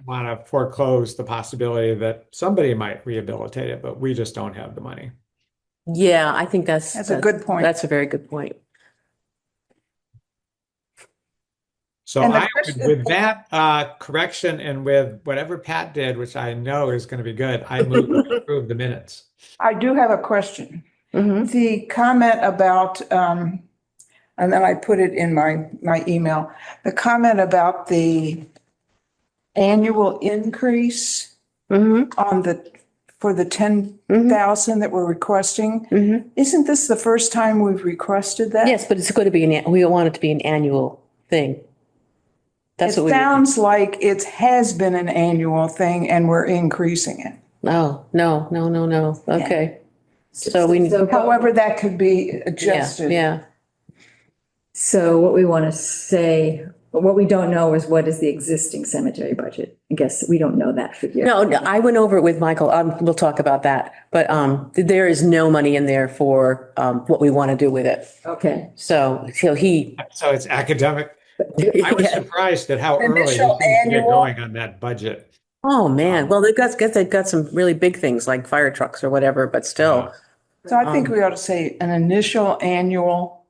want to foreclose the possibility that somebody might rehabilitate it, but we just don't have the money. Yeah, I think That's a good point. That's a very good point. So And the I question- would, with that correction and with whatever Pat did, which I know is going to be good, I move to approve the minutes. I do have a question. Mhm. The comment about, and then I put it in my email, the comment about the annual increase Mhm. on for the 10,000 that we're requesting. Mhm. Isn't this the first time we've requested that? Yes, but it's going to be we want it to be an annual thing. That's It what we. sounds like it has been an annual thing and we're increasing it. Oh, no. Okay. So we. However, that could be Yeah, adjusted. yeah. So what we want to say, but what we don't know is what is the existing cemetery budget? I guess we don't know that figure. No, I went over it with Michael. We'll talk about that. But there is no money in there for what we want to do with it. Okay. So he. So it's academic. I was Yeah. surprised at how early we Initial seem to get annual. going on that budget. Oh, man. Well, they've got some really big things like fire trucks or whatever, but still. So I think we ought to say an initial annual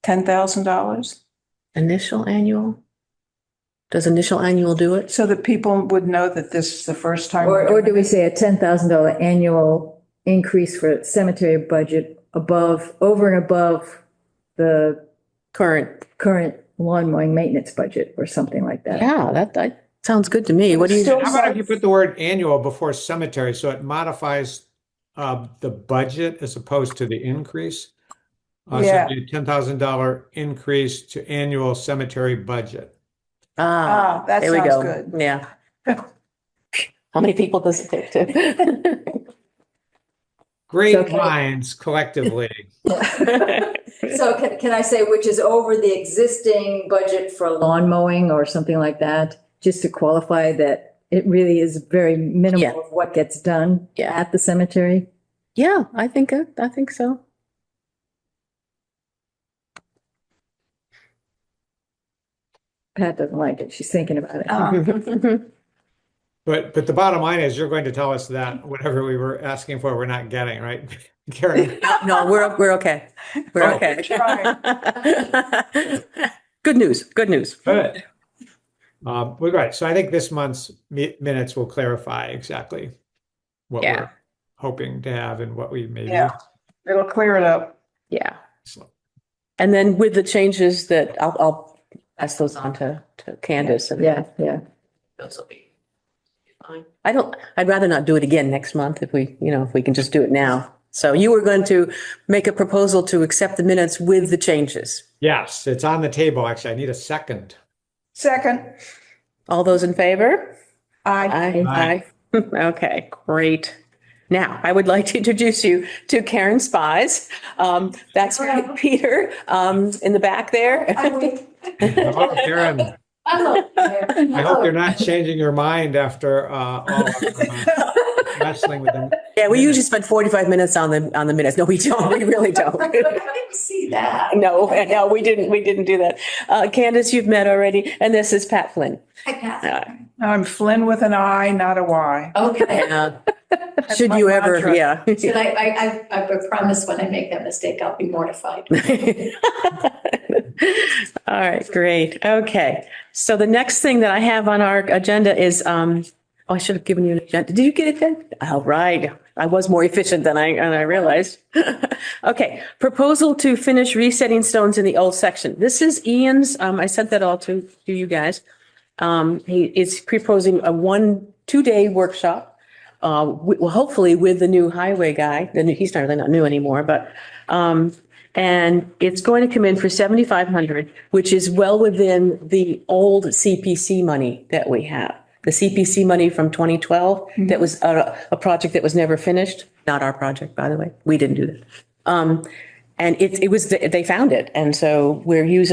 $10,000 Initial annual? Does initial annual do it? so that people would know that this is the first time. Or do we say a $10,000 annual increase for cemetery budget over and above the current lawn mowing maintenance budget or something like that? Yeah, that sounds good to me. What do you? Still- How about if you put the word annual before cemetery, so it modifies the budget as opposed to the increase? So Yeah. it'd be a $10,000 increase to annual cemetery budget. Ah, that there we sounds go. good. Yeah. How many people does it take to? Great So can- minds collectively. So can I say which is over the existing budget for lawn mowing or something like that? Just to qualify that it really is very Yeah. minimal of what gets done Yeah. at the cemetery. Yeah, I think so. Pat doesn't like it. She's thinking about it. Oh. But the bottom line is you're going to tell us that whatever we were asking for, we're not getting, right? Karen? No, we're okay. We're Oh. okay. Right. Good news. Good. We're right. So I think this month's minutes will clarify exactly what Yeah. we're hoping to have and what we maybe. Yeah. It'll clear it up. Yeah. Excellent. And then with the changes that I'll pass those on to Candace and Yeah. those will be fine. I'd rather not do it again next month if we can just do it now. So you were going to make a proposal to accept the minutes with the changes. Yes, it's on the table. Actually, I need a second. Second, All those in favor? I, Aye. Okay, great. Now, I would like to introduce you to Karen Spies. That's Peter in the back there. Hello, Karen. I hope you're not changing your mind after all of wrestling with them. Yeah, we usually spend 45 minutes on the minutes. No, we don't. We really don't. I didn't see that. No, we didn't do that. Candace, you've met already, and this is Pat Flynn. Hi, Pat. I'm Flynn with an I, not a Y. Okay. Should my you ever, mantra. yeah. Should I promise when I make that mistake, I'll be mortified. All right, great. Okay. So the next thing that I have on our agenda is, I should have given you an agenda. Did you get it then? All right. I was more efficient than I realized. Okay. Proposal to finish resetting stones in the old section. This is Ian's. I sent that all to you guys. He is proposing a 2-day workshop. Well, hopefully with the new highway guy. He's not really not new anymore, but and it's going to come in for 7,500, which is well within the old CPC money that we have. The CPC money from 2012, that was a project that was never finished. Not our project, by the way. We didn't do that. And it was, they found it. And so we've used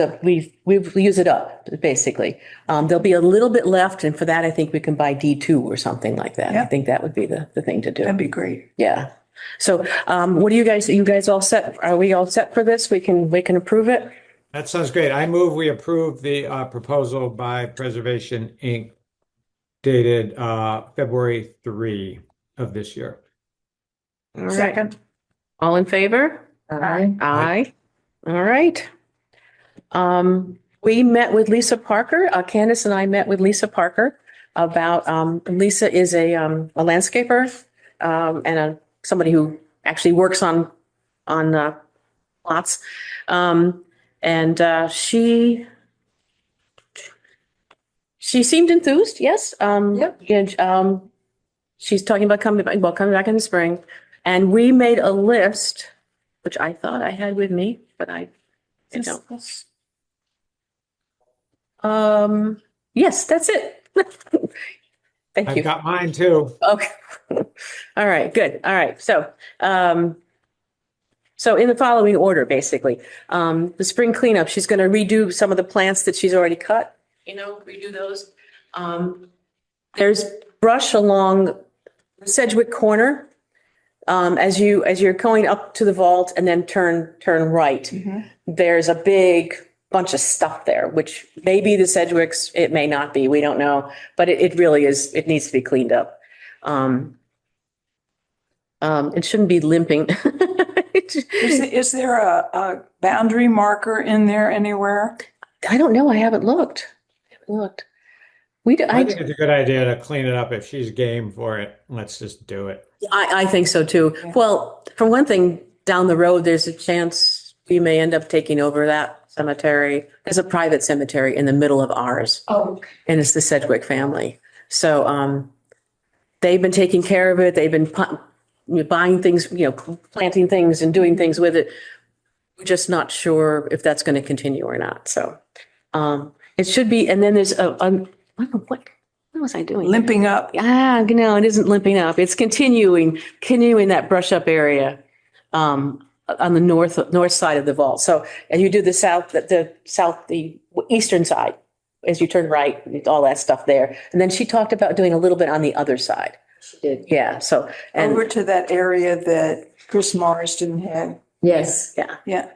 it up, basically. There'll be a little bit left. And for that, I think we can buy D2 or something like that. I Yep. think that would be the thing to do. That'd be great. Yeah. So what do are you guys all set? Are we all set for this? We can approve it? That sounds great. I move we approve the proposal by Preservation Inc. dated February 3 of this year. All right. Second. All in favor? Aye. Aye. All right. We met with Lisa Parker, Candace and I met with Lisa Parker about, Lisa is a landscaper, and somebody who actually works on lots. And she seemed enthused, yes. Yep. And, she's talking about coming back in the spring. And we made a list, which I thought I had with me, but I don't. Yes, that's it. Thank I've you. got mine too. Okay. All right, good. All right. So, so in the following order, basically, the spring cleanup, she's going to redo some of the plants that she's already cut, redo those. There's brush along Sedgwick Corner, as you're going up to the vault and then turn right. There's a big bunch of stuff there, which may be the Sedgwicks, it may not be, we don't know, but it really is, it needs to be cleaned up. It shouldn't be limping. Is there a boundary marker in there anywhere? I don't know, I haven't looked. I think it's a good idea to clean it up. If she's game for it, let's just do it. I think so too. Yeah. Well, for one thing, down the road, there's a chance we may end up taking over that cemetery. There's a private cemetery in the middle of ours, Oh, and it's the Sedgwick family. So they've been taking care of it. They've been buying things, planting things and doing things with it. We're just not sure if that's going to continue or not. So it should be. And then there's I don't know what was I doing? Limping up. No, it isn't limping up. It's continuing that brush up area on the north side of the vault. So, and you do the eastern side as you turn right, all that stuff there. And then she talked about doing a little bit on the other side. She did. Yeah. So, and Over to that area that Chris Marsden had. Yes. yeah. Yeah.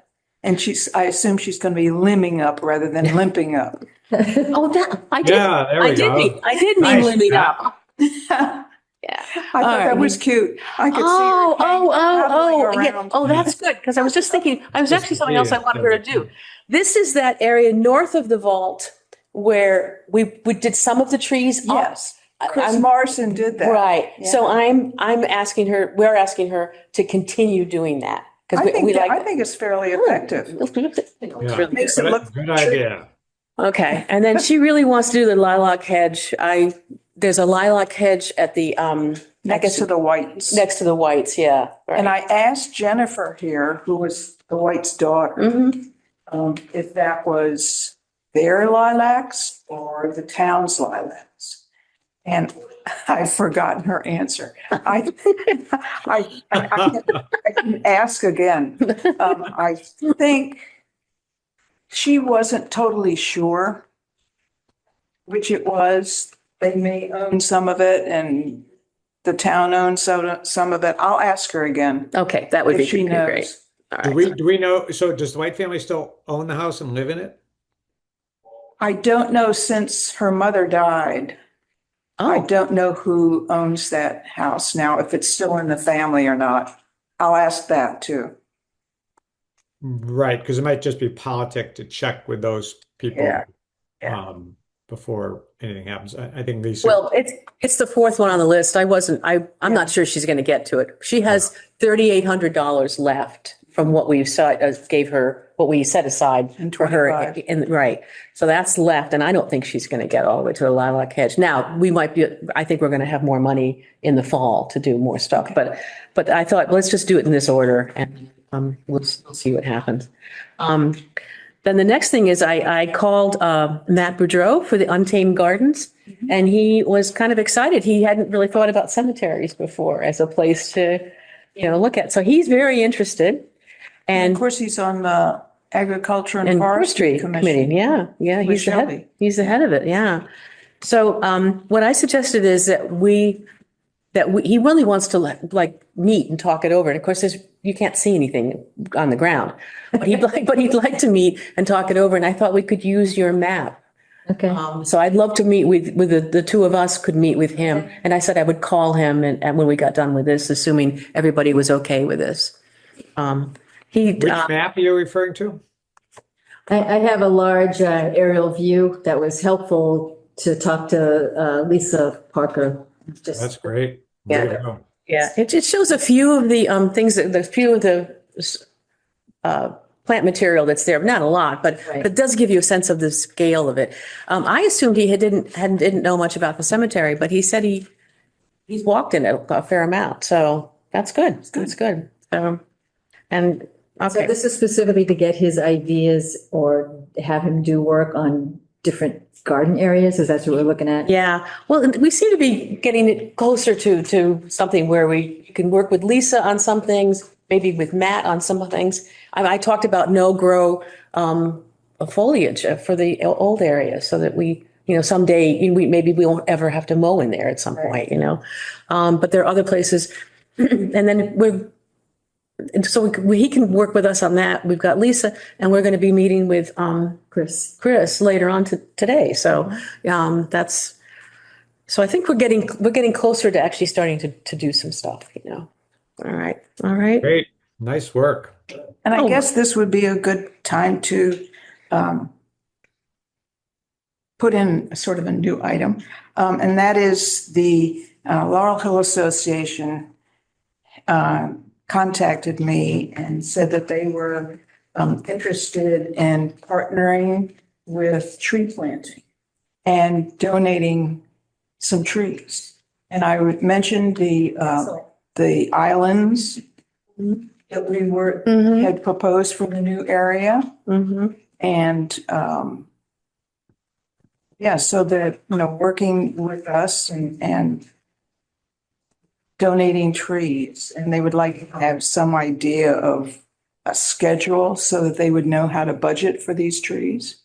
And I assume she's going to be limbing up rather than limping up. Oh, I did. Yeah, there we go. I did mean Nice, limping Pat. up. I Yeah. thought that was cute. I could see her paddling Yeah. around. Oh, that's good. Because I was just thinking, I was Just actually something else I yeah, wanted her to do. This is that area north of the vault where we did some of the trees up. Yes, Chris I'm- Marsden did that. Right. Yeah. So we're asking her to continue doing that. I Because we like. think it's fairly effective. Yeah. Makes it look Good idea. Okay. And then she really wants to do the lilac hedge. There's a lilac hedge at the, next to the whites. next to the whites. Yeah. And I asked Jennifer here, who was the White's daughter, if that was their lilacs or the town's lilacs. And I've forgotten her answer. I can ask again. I think she wasn't totally sure which it was. They may own some of it and the town owns some of it. I'll ask her again Okay. That would be if she great. knows. All Do right. we know? So does the White family still own the house and live in it? I don't know since her mother died. I Oh, don't know who owns that house now, if it's still in the family or not. I'll ask that too. Right, because it might just be politic to check with those people Yeah, yeah. before anything happens. I think Lisa. well, it's the fourth one on the list. I'm not sure she's going to get to it. She has $3,800 left from what we gave her, what we set aside And for her. 25. Right. So that's left. And I don't think she's going to get all the way to the lilac hedge. Now, I think we're going to have more money in the fall to do more stuff. But I thought, let's just do it in this order and we'll see what happens. Then the next thing is I called Matt Boudreau for the Untamed Gardens, and he was kind of excited. He hadn't really thought about cemeteries before as a place to, look at. So he's very interested. And And of course, he's on the Agriculture and and Forestry Forestry Committee, Commission. yeah, With Shelby. he's the head of it, yeah. So what I suggested is that he really wants to like meet and talk it over. And of course, you can't see anything on the ground, but he'd like to meet and talk it over. And I thought we could use your map Okay. So I'd love to meet with the two of us could meet with him. And I said I would call him and when we got done with this, assuming everybody was okay with this. Which map are you referring to? I have a large aerial view that was helpful to talk to Lisa Parker. That's great. Yeah. Way to go. Yeah, it shows a few of the things that the few of the plant material that's there, not a lot, but Right. it does give you a sense of the scale of it. I assumed he didn't know much about the cemetery, but he said he's walked in it a fair amount, so that's good. That's good. So, and So okay, this is specifically to get his ideas or have him do work on different garden areas? Is that what we're looking at? yeah. Well, we seem to be getting it closer to something where we can work with Lisa on some things, maybe with Matt on some things. I talked about no-grow foliage for the old area so that we, someday maybe we won't ever have to mow in there at some point, But there are other places. And then he can work with us on that. We've got Lisa and we're going to be meeting with Chris later on today. So so I think we're getting closer to actually starting to do some stuff, All right. All right. Great. Nice work. And I Oh. guess this would be a good time to put in sort of a new item. And that is the Laurel Hill Association contacted me and said that they were interested in partnering with tree planting and donating some trees. And I would mention the islands that we had proposed for the new area. Mm-hmm. And so that, working with us and donating trees, and they would like to have some idea of a schedule so that they would know how to budget for these trees.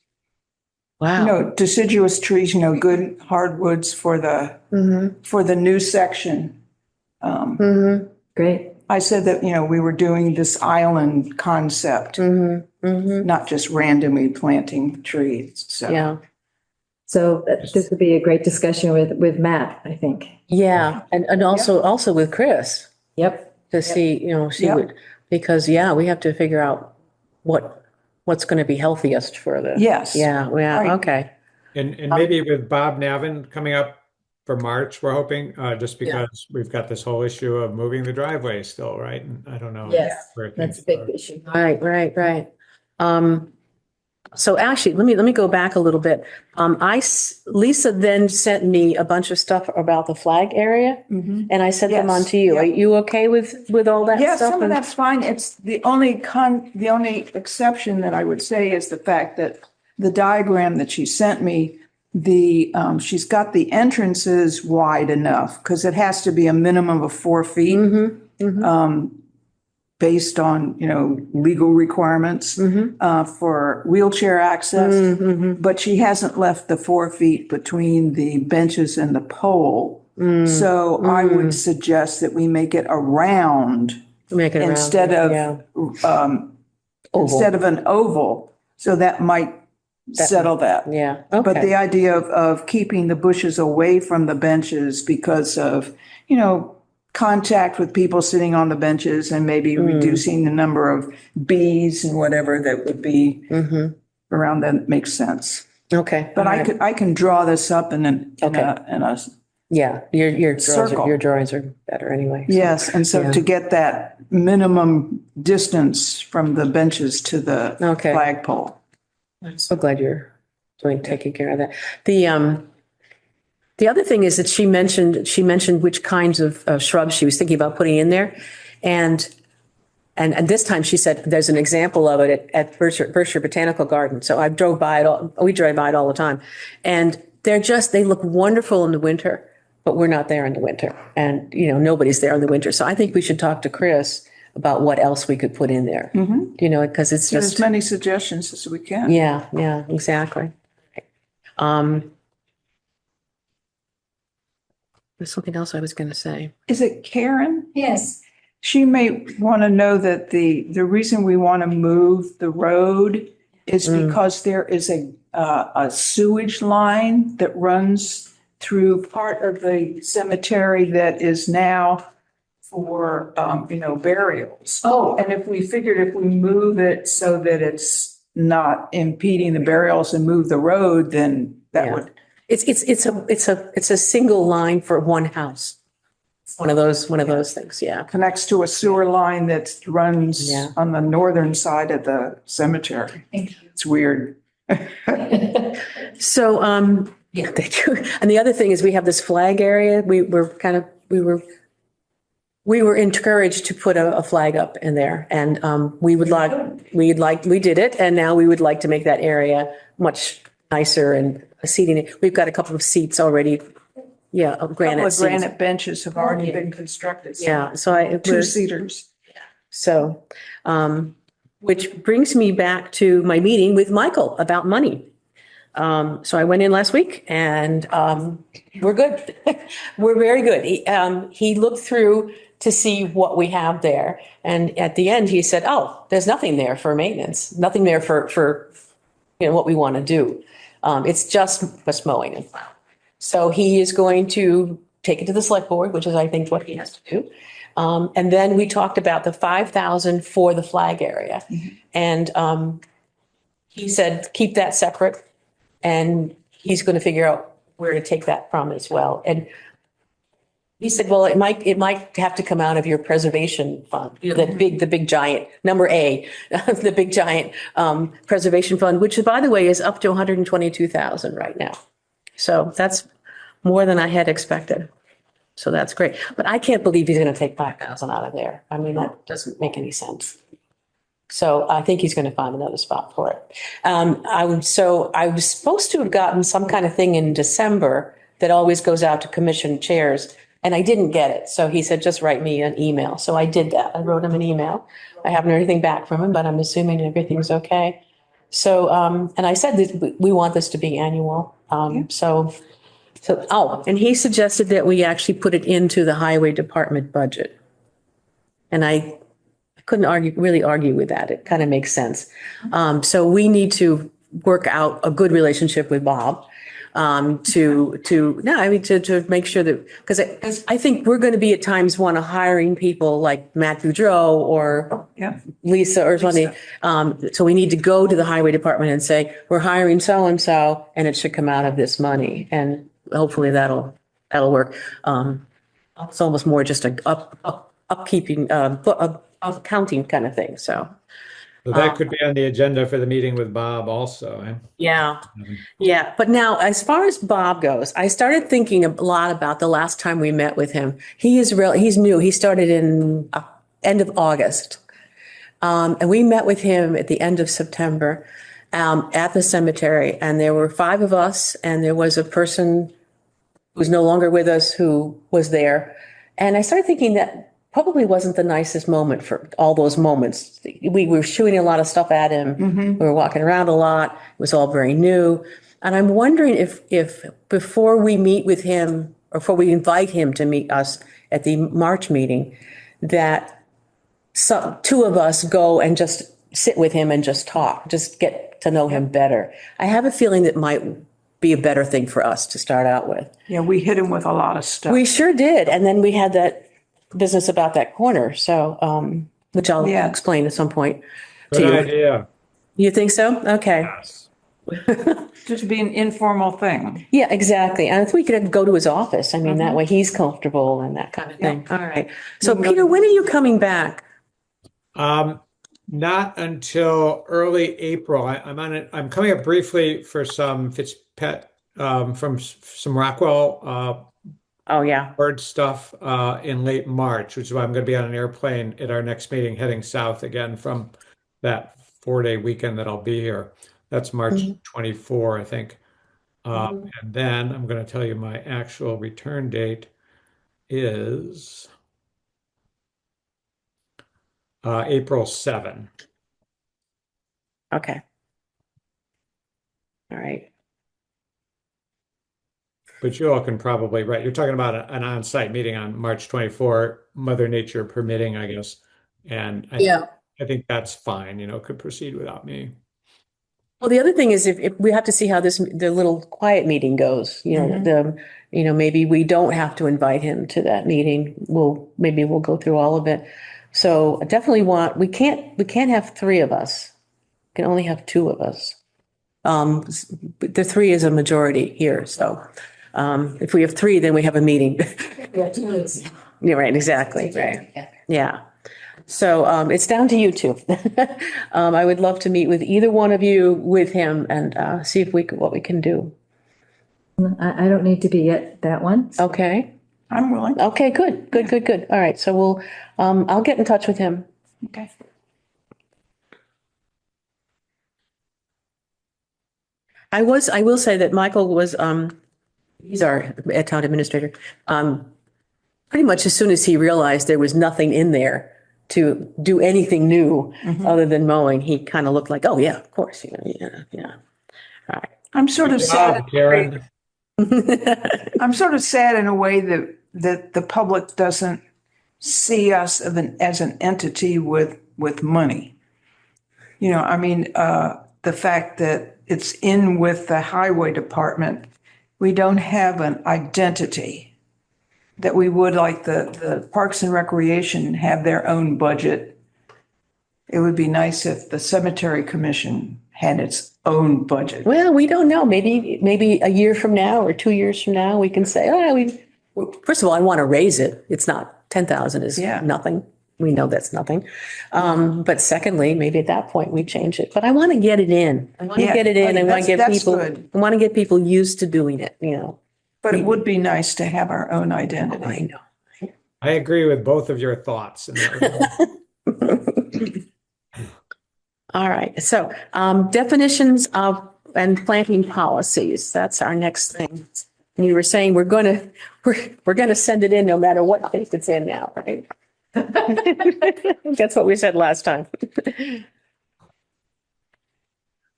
Wow. Deciduous trees, good hardwoods for the new section. Great. I said that, we were doing this island concept, not just randomly planting trees. So. Yeah. So this would be a great discussion with Matt, I think. Yeah. And also with Chris Yep. to see, Yep. because we have to figure out what's going to be healthiest for the. Yes. Yeah. Yeah. Right. Okay. And maybe with Bob Navin coming up for March, we're hoping, just because we've got this whole issue of moving the driveway still, right? And I don't know. Yes, where that's a things big are. issue. Right. So actually, let me go back a little bit. Lisa then sent me a bunch of stuff about the flag area, and I sent them Yes, on to you. yeah. Are you okay with all that Yeah, stuff? some of that's fine. It's the only exception that I would say is the fact that the diagram that she sent me, she's got the entrances wide enough because it has to be a minimum of 4 feet. Based on, legal requirements for wheelchair access. But she hasn't left the 4 feet between the benches and the pole. So I would suggest that we make it around Make it around, instead of yeah. instead of an oval. So that might settle that. Yeah. But Okay. the idea of keeping the bushes away from the benches because of, contact with people sitting on the benches and maybe reducing the number of bees and whatever that would be around that makes sense. Okay. But all right. I can draw this up in a Yeah, your Circle. drawings are better anyway. So. yes. And so Yeah. to get that minimum distance from the benches to the Okay. flagpole. I'm so glad you're taking care of that. The other thing is that she mentioned which kinds of shrubs she was thinking about putting in there. And this time she said, there's an example of it at Berkshire Botanical Garden. So we drive by it all the time. And they look wonderful in the winter, but we're not there in the winter. And, nobody's there in the winter. So I think we should talk to Chris about what else we could put in there, because it's Get just, as many suggestions as we can. yeah, exactly. There's something else I was going to say. Is it Karen? Yes. She may want to know that the reason we want to move the road is because there is a sewage line that runs through part of the cemetery that is now for, burials. Oh, And if we figured if we move it so that it's not impeding the burials and move the road, then that Yeah. would, It's a single line for one house. It's one of those things, yeah. connects to a sewer line that runs Yeah. on the northern side of the cemetery. thank you. It's weird. So, yeah, thank you. And the other thing is we have this flag area. We were encouraged to put a flag up in there and, we did it. And now we would like to make that area much nicer and seating. We've got a couple of seats already. Yeah, of Couple granite of seats. granite benches have already been constructed. Yeah, so we're- Two-seaters. So, which brings me back to my meeting with Michael about money. So I went in last week and, we're good. We're very good. He looked through to see what we have there. And at the end, he said, oh, there's nothing there for maintenance, nothing there for, what we want to do. It's just mowing and plowing. So he is going to take it to the select board, which is, I think, what he has to do. And then we talked about the 5,000 for the flag area. And he said, keep that separate. And he's going to figure out where to take that from as well. And he said, well, it might have to come out of your preservation fund, the big giant, number A, the big giant preservation fund, which by the way is up to 122,000 right now. So that's more than I had expected. So that's great. But I can't believe he's going to take 5,000 out of there. I mean, that doesn't make any sense. So I think he's going to find another spot for it. I was supposed to have gotten some kind of thing in December that always goes out to commission chairs, and I didn't get it. So he said, just write me an email. So I did that. I wrote him an email. I haven't heard anything back from him, but I'm assuming everything's okay. So, and I said that we want this to be annual. And he suggested that we actually put it into the highway department budget. And I couldn't really argue with that. It kind of makes sense. So we need to work out a good relationship with Bob to make sure that, because I think we're going to be at times hiring people like Matt Boudreau or Yeah. Lisa or something. So we need to go to the highway department and say, we're hiring so-and-so, and it should come out of this money. And hopefully that'll work. It's almost more just a upkeeping, accounting kind of thing. So that could be on the agenda for the meeting with Bob also. yeah. But now, as far as Bob goes, I started thinking a lot about the last time we met with him. He's new. He started in end of August. And we met with him at the end of September at the cemetery. And there were 5 of us, and there was a person who's no longer with us who was there. And I started thinking that probably wasn't the nicest moment for all those moments. We were shooting a lot of stuff at him. We were walking around a lot. It was all very new. And I'm wondering if before we meet with him, or before we invite him to meet us at the March meeting, that 2 of us go and just sit with him and just talk, just get to know him better. I have a feeling that might be a better thing for us to start out with. Yeah, we hit him with a lot of stuff. We sure did. And then we had that business about that corner. So, which I'll explain at some point to Good you. idea. You think so? Okay. Yes. Just be an informal thing. Yeah, exactly. And if we could go to his office, I mean, that way he's comfortable and that kind of thing. All right. So Peter, when are you coming back? Not until early April. I'm coming up briefly for some from some Rockwell Oh, yeah. bird stuff in late March, which is why I'm going to be on an airplane at our next meeting heading south again from that 4-day weekend that I'll be here. That's March 24, I think. And then I'm going to tell you my actual return date is April 7. Okay. All right. But you all can probably, right, you're talking about an on-site meeting on March 24, Mother Nature permitting, I guess. And I think that's fine, could proceed without me. Well, the other thing is if we have to see how the little quiet meeting goes, maybe we don't have to invite him to that meeting. Maybe we'll go through all of it. So I definitely we can't have three of us. We can only have two of us. The three is a majority here. So, if we have three, then we have a meeting. Yeah, right, exactly, right. Yeah. So it's down to you two. I would love to meet with either one of you with him and see if what we can do. I don't need to be at that one. Okay. I'm willing. Okay, good, good, good, good. All right. So I'll get in touch with him. Okay. I will say that Michael was, he's our town administrator. Pretty much as soon as he realized there was nothing in there to do anything new other than mowing, he kind of looked like, oh yeah, of course, yeah. All right. I'm sort of Good sad. job, Karen. I'm sort of sad in a way that the public doesn't see us as an entity with money. The fact that it's in with the highway department, we don't have an identity that we would like the Parks and Recreation have their own budget. It would be nice if the Cemetery Commission had its own budget. Well, we don't know. Maybe a year from now or 2 years from now, we can say, first of all, I want to raise it. It's not 10,000 is nothing. We know that's nothing. But secondly, maybe at that point we change it. But I want to get it in. I want to get it in. I want to get people used to doing it, But it would be nice to have our own identity. I know. I agree with both of your thoughts in that regard. All right. So definitions of and planting policies. That's our next thing. And you were saying we're gonna send it in no matter what date it's in now, right? That's what we said last time.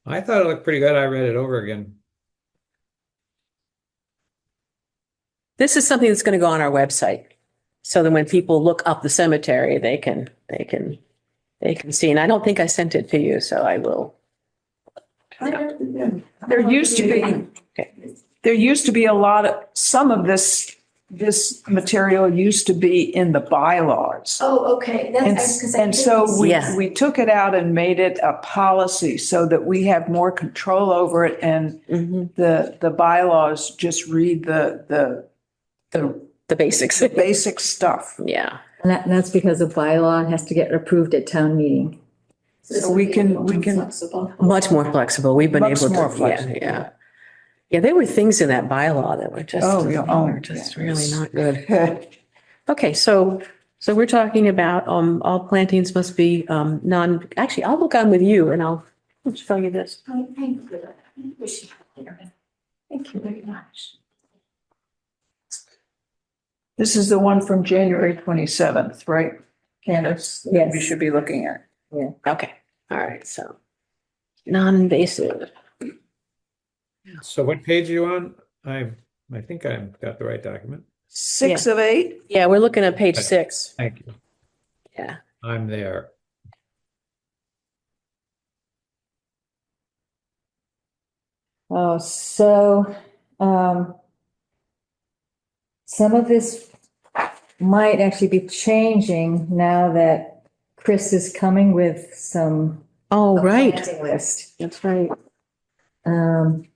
I thought it looked pretty good. I read it over again. This is something that's going to go on our website, so that when people look up the cemetery, they can see. And I don't think I sent it to you, so I will. There used to be a lot of, some of this material used to be in the bylaws. Oh, okay. And so Yeah. we took it out and made it a policy so that we have more control over it, and the bylaws just read the basics. basic stuff. Yeah. And that's because a bylaw has to get approved at town meeting. So we can Flexible. Much more flexible. We've been Much able to. more flexible. Yeah. Yeah, there were things in that bylaw that were just, really not good. Okay, so we're talking about all plantings must be actually, I'll look on with you and I'll show you this. Oh, thank you. Thank you very much. This is the one from January 27th, right, Candace? Yes. We should be looking at. Okay, all right, so non-invasive. So what page are you on? I think I've got the right document. 6 of 8? Yeah, we're looking at page 6. Thank you. Yeah. I'm there. Oh, so, some of this might actually be changing now that Chris is coming with some. Oh, right. planting list. That's right. Um,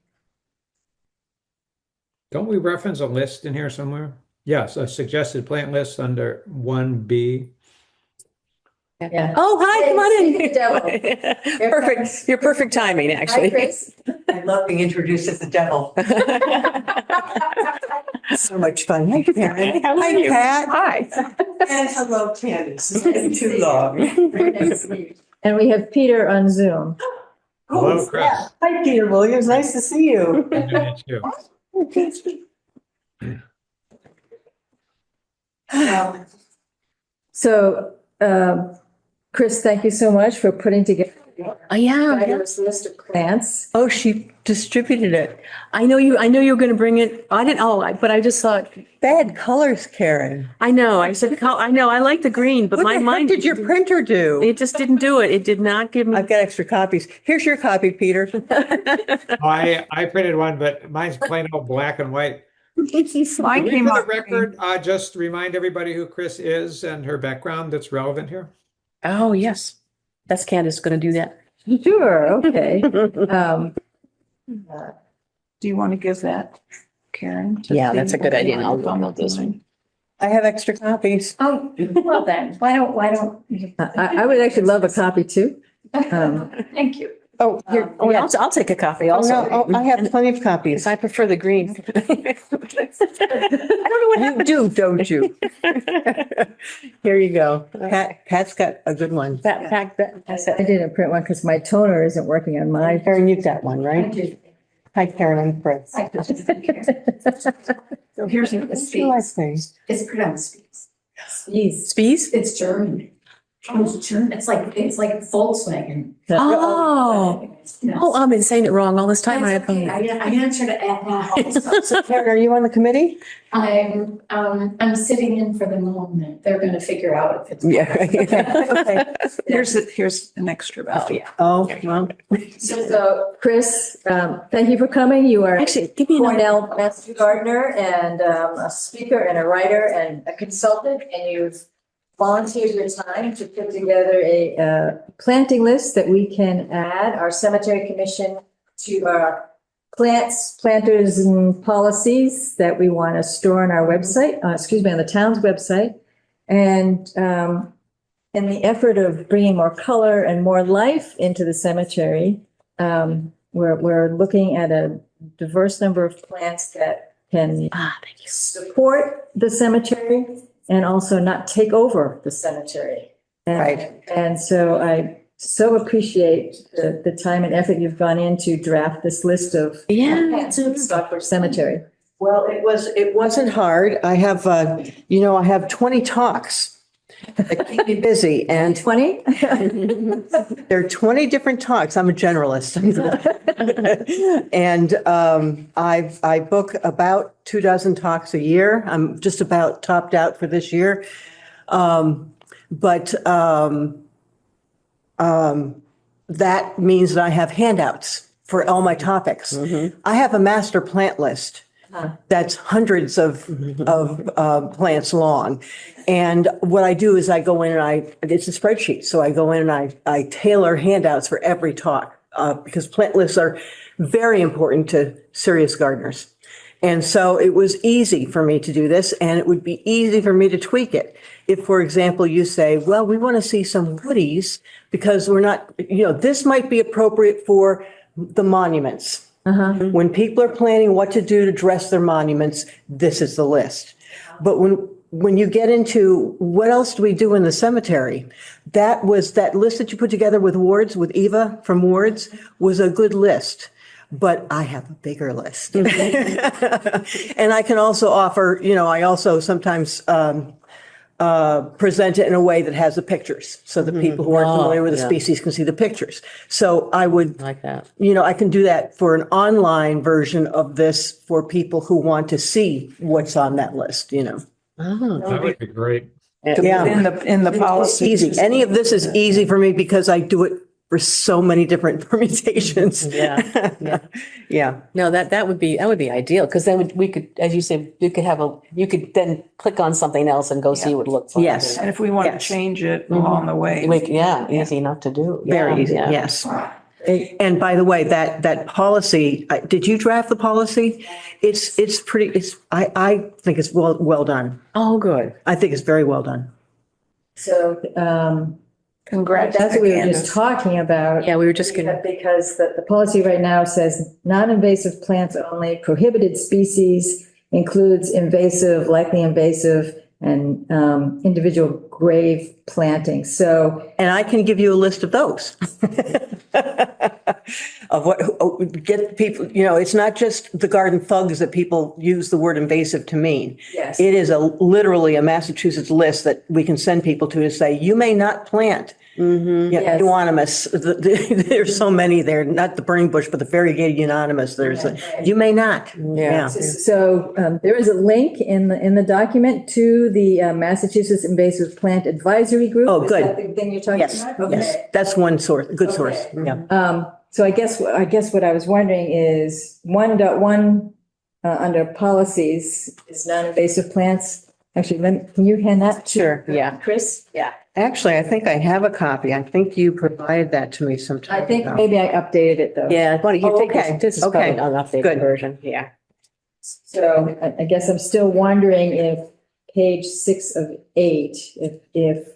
Don't we reference a list in here somewhere? Yes, a suggested plant list under 1B. yeah. Oh, hi, come on Hey, the devil. in. Perfect. Your perfect timing, Hi, actually. Chris. I love being introduced as the devil. So much fun. Hi, Karen. How are Hi, you? Pat. Hi. And hello, Candace. It's been too long. And we have Peter on Zoom. Hello, Chris. Yeah. Hi, Peter Williams. Nice to see you. Good to meet you. So, Chris, thank you so much for putting together Oh, yeah. Diverse list of plants. Oh, she distributed it. I know you were going to bring it. I didn't, but I just thought, Bad colors, Karen. I know, I said, I know, I like the green, but What my the heck mind. did your printer do? It just didn't do it. It did not give me. I've got extra copies. Here's your copy, Peter. I printed one, but mine's plain old black and white. Mine For came the up. record, just remind everybody who Chris is and her background that's relevant here. Oh, yes. That's Candace going to do that. Sure, okay. Do you want to give that, Karen? to Yeah, see that's a good what idea. you I'll want download this one. I have extra copies. Oh, well then, why don't, I would actually love a copy too. thank you. Oh, here, Oh, yeah. I'll take a copy Oh, also. no, oh, I have plenty of copies. Because I prefer the green. I don't know what You happened. do, don't you? Here you go. Pat's got a good one. Pack that. That's I it. didn't print one because my toner isn't working on my. Karen, you've got one, I right? do. Hi, Karen, I'm Chris. I do. Here's The What do I Spies. say? It's pronounced Spies. Jeez. Spies? It's German. It's German. It's like Volkswagen. Oh, I've been saying it wrong all this time. I That's okay. apologize. I answered it at that. So Karen, are you on the committee? I'm sitting in for the moment. They're gonna figure out if it's. Okay. here's an extra. Oh, yeah. Oh, well, So Chris, thank you for coming. You are Actually, give me another. Cornell Master Gardener and a speaker and a writer and a consultant, and you've volunteered your time to put together a planting list that we can add our cemetery commission to our planters and policies that we want to store on our website, on the town's website. And in the effort of bringing more color and more life into the cemetery, we're looking at a diverse number of plants that can Thank you. support the cemetery and also not take over the cemetery. Right. And so I so appreciate the time and effort you've gone in to draft this list of Yeah. plants in Stockbridge Cemetery. well, it wasn't hard. I have, I have 20 talks that keep me busy, and 20? there are 20 different talks. I'm a generalist. And I book about 24 talks a year. I'm just about topped out for this year. But that means that I have handouts for all my topics. I have a master plant list that's hundreds of plants long. And what I do is I go in and it's a spreadsheet. So I go in and I tailor handouts for every talk because plant lists are very important to serious gardeners. And so it was easy for me to do this, and it would be easy for me to tweak it. If, for example, you say, well, we want to see some woodies because we're not, this might be appropriate for the monuments. When people are planning what to do to dress their monuments, this is the list. But when you get into what else do we do in the cemetery, that list that you put together with Eva from Wards was a good list. But I have a bigger list. And I can also offer, I also sometimes present it in a way that has the pictures so that people who aren't familiar with the species can see the pictures. So I would, Like that. I can do that for an online version of this for people who want to see what's on that list, Oh. That would be great. Yeah. In the policy. Easy. Any of this is easy for me because I do it for so many different permutations. Yeah, yeah. Yeah. No, that would be ideal because then we could, as you said, you could then click on something else and go see what it looks like. Yes. And if we want to Yes. change it along the way. Easy enough to do. Very Yeah, easy, yeah. yes. And by the way, that policy, did you draft the policy? It's pretty, I think it's well done. Oh, good. I think it's very well done. So Congrats. that's what we were Candace. just talking about. Yeah, we were just gonna. Because the policy right now says non-invasive plants only, prohibited species includes invasive, likely invasive, and individual grave planting. So And I can give you a list of those. of what, get people, it's not just the garden thugs that people use the word invasive to mean. Yes. It is literally a Massachusetts list that we can send people to say, you may not plant. Yes. Euonymus, there's so many there, not the burning bush, but the variegated euonymus. You may not. Yeah. So there is a link in the document to the Massachusetts Invasive Plant Advisory Group. Oh, Is good. that the thing you're talking Yes, about? yes, Okay. that's one source, good source. Yeah. So I guess what I was wondering is 1.1 under policies is non-invasive plants. Actually, can you hand that to Sure, yeah. Chris? Yeah. Actually, I think I have a copy. I think you provided that to me sometime I think ago. maybe I updated it though. Yeah, why don't you Oh, take okay. this is probably Okay. an updated Good. version, yeah. So I guess I'm still wondering if page 6 of 8, if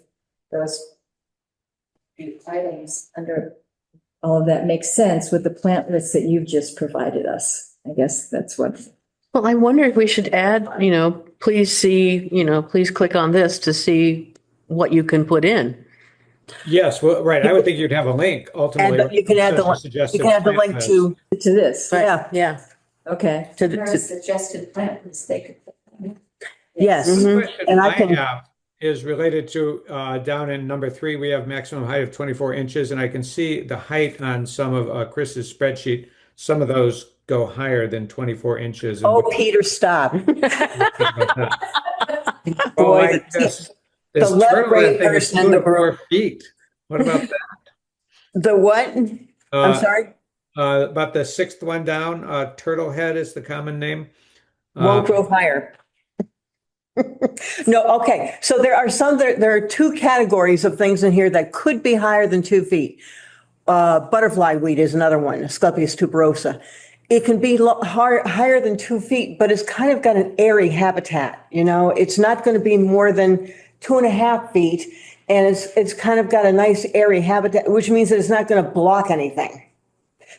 those items under all of that makes sense with the plant list that you've just provided us. I guess that's what. Well, I wonder if we should add, please see, please click on this to see what you can put in. Yes, well, right. I would think you'd have a link ultimately. And you can add the link to, this. yeah, Yeah. Okay. There are suggested plant lists they could put in. yes. Question And I I can- have is related to down in number 3, we have maximum height of 24 inches, and I can see the height on some of Chris's spreadsheet. Some of those go higher than 24 inches. And Oh, Peter, stop. oh, Boy, I guess this left turtle brain thing is person in the 24 feet. What about that? The what? I'm sorry? About the 6th one down, turtle head is the common name. Won't grow higher. No, okay. So there are 2 categories of things in here that could be higher than 2 feet. Butterfly weed is another one, Asclepias tuberosa. It can be higher than 2 feet, but it's kind of got an airy habitat. It's not going to be more than 2.5 feet, and it's kind of got a nice airy habitat, which means that it's not going to block anything.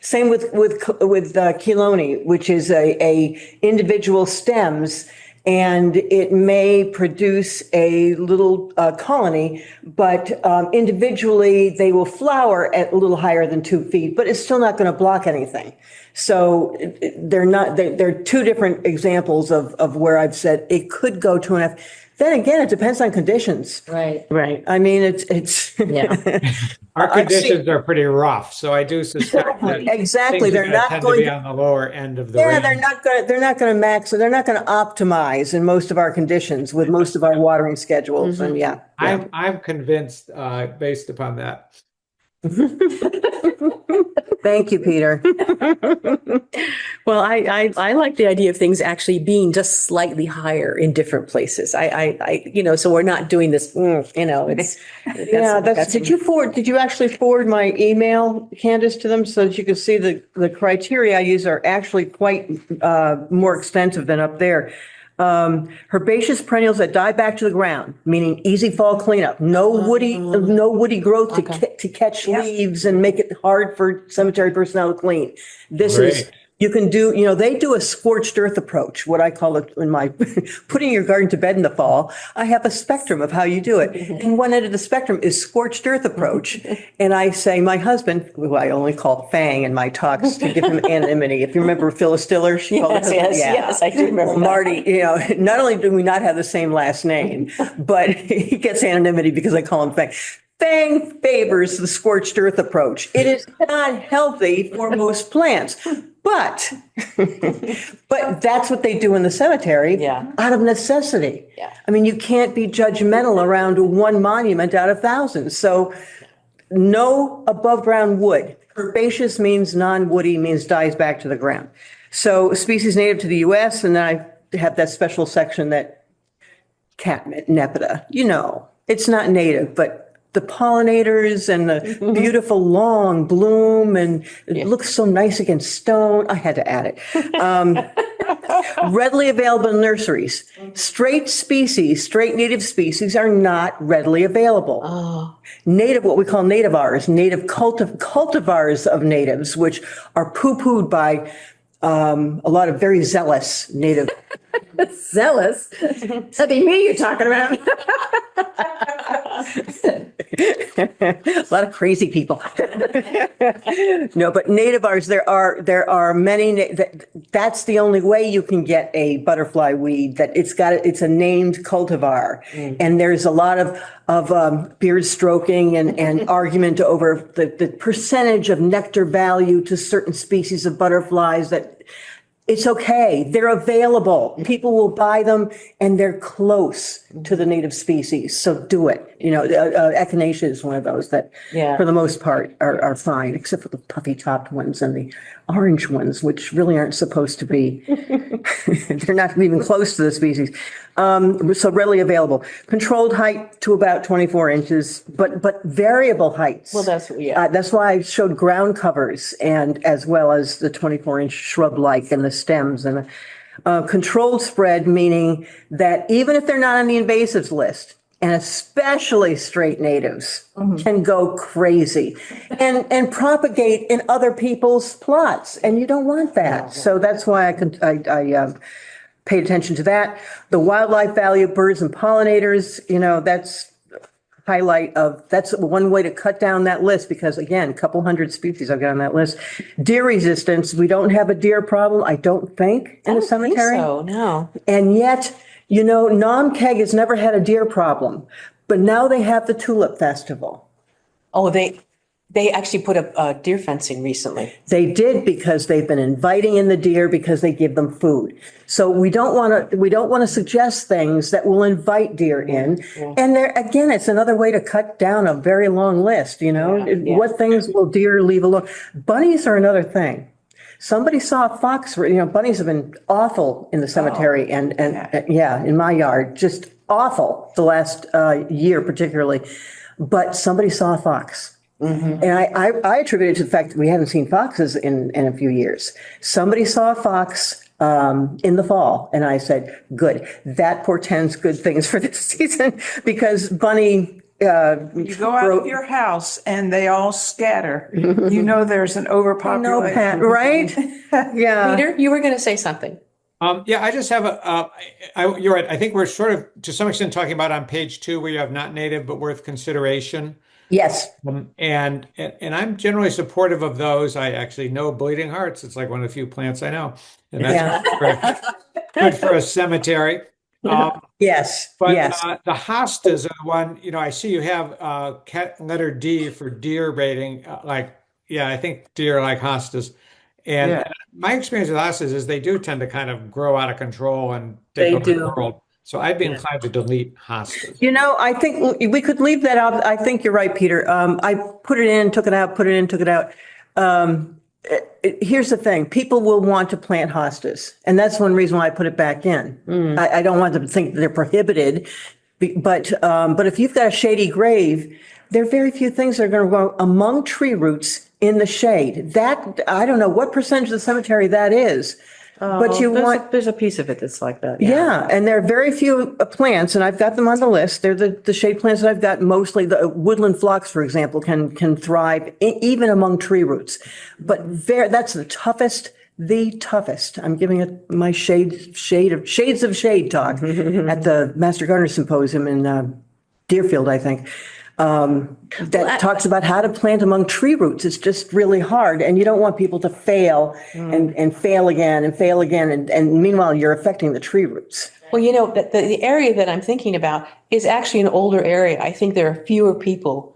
Same with chelone, which is a individual stems, and it may produce a little colony, but individually they will flower at a little higher than 2 feet, but it's still not going to block anything. So they're 2 different examples of where I've said it could go 2.5. Then again, it depends on conditions. Right. Right. I mean, it's. Yeah. Our conditions are pretty rough, so I do suspect that Exactly. things are They're not tend going to be to. on the lower end of the Yeah, range. they're not going to max, so they're not going to optimize in most of our conditions with most of our watering schedules. And yeah. I'm convinced based upon that. Thank you, Peter. Well, I like the idea of things actually being just slightly higher in different places. So we're not doing this, it's. Yeah, did you actually forward my email, Candace, to them so that you could see the criteria I use are actually quite more extensive than up there. Herbaceous perennials that die back to the ground, meaning easy fall cleanup, no woody growth to catch leaves and make it hard for cemetery personnel to clean. This is, Great. you can do, they do a scorched earth approach, what I call it in my putting your garden to bed in the fall. I have a spectrum of how you do it. And one end of the spectrum is scorched earth approach. And I say, my husband, who I only call Fang in my talks to give him anonymity. If you remember Phyllis Stiller, she called her husband, Yes, I do remember that. Marty, not only do we not have the same last name, but he gets anonymity because I call him Fang. Fang favors the scorched earth approach. It is not healthy for most plants, but that's what they do in the cemetery out of necessity. Yeah. I mean, you can't be judgmental around one monument out of thousands. So no above ground wood. Herbaceous means non-woody, means dies back to the ground. So species native to the US, and then I have that special section that catnip, nepeta, it's not native, but the pollinators and the beautiful long bloom, and it looks so nice against stone. I had to add it. Readily available in nurseries. Straight native species are not readily available. Oh. Native, what we call nativars, native cultivars of natives, which are poo-pooed by a lot of very zealous native. Zealous? That'd be me you're talking about. A lot of crazy people. No, but nativars, there are many, that's the only way you can get a butterfly weed, that it's a named cultivar. And there's a lot of beard stroking and argument over the percentage of nectar value to certain species of butterflies that it's okay. They're available. People will buy them and they're close to the native species. So do it. Echinacea is one of those that, Yeah. for the most part, are fine, except for the puffy topped ones and the orange ones, which really aren't supposed to be. They're not even close to the species. So readily available. Controlled height to about 24 inches, but variable heights. Well, That's why I showed ground covers and as well as the 24-inch shrub-like and the stems, and controlled spread, meaning that even if they're not on the invasives list, and especially straight natives can go crazy and propagate in other people's plots, and you don't want that. So that's why I paid attention to that. The wildlife value, birds and pollinators, that's that's one way to cut down that list, because again, a couple hundred species I've got on that list. Deer resistance, we don't have a deer problem, I don't think, in a cemetery. So, no. And yet, Namkeg has never had a deer problem, but now they have the Tulip Festival. Oh, they actually put up deer fencing recently. They did, because they've been inviting in the deer because they give them food. So we don't want to suggest things that will invite deer in. And there, again, it's another way to cut down a very long list, What things will deer leave alone? Bunnies are another thing. Somebody saw a fox, bunnies have been awful in the cemetery and in my yard, just awful the last year particularly. But somebody saw a fox. And I attribute it to the fact that we haven't seen foxes in a few years. Somebody saw a fox in the fall, and I said, good, that portends good things for this season, because bunny. You go out of your house and they all scatter. There's an overpopulation. Pat, right? Yeah. Peter, you were going to say something. Yeah, I just have you're right. I think we're sort of, to some extent, talking about on page 2, where you have not native but worth consideration. Yes. And I'm generally supportive of those. I actually know bleeding hearts. It's like one of the few plants I know, and that's good for a cemetery. Yes. But yes. The hostas are the one. I see you have letter D for deer rating. I think deer like hostas. And my experience with hostas is they do tend to kind of grow out of control and take over the world. So I'd be inclined to delete hostas. I think we could leave that out. I think you're right, Peter. I put it in, took it out, put it in, took it out. Here's the thing. People will want to plant hostas. And that's one reason why I put it back in. I don't want them to think they're prohibited. But if you've got a shady grave, there are very few things that are going to grow among tree roots in the shade. That, I don't know what percentage of the cemetery that is. But there's a piece of it that's like that. Yeah, and there are very few plants, and I've got them on the list. They're the shade plants that I've got. Mostly the woodland phlox, for example, can thrive even among tree roots. But that's the toughest. I'm giving it my shades of shade talk at the Master Gardener Symposium in Deerfield, I think. That talks about how to plant among tree roots. It's just really hard, and you don't want people to fail and fail again and fail again, and meanwhile you're affecting the tree roots. Well, the area that I'm thinking about is actually an older area. I think there are fewer people.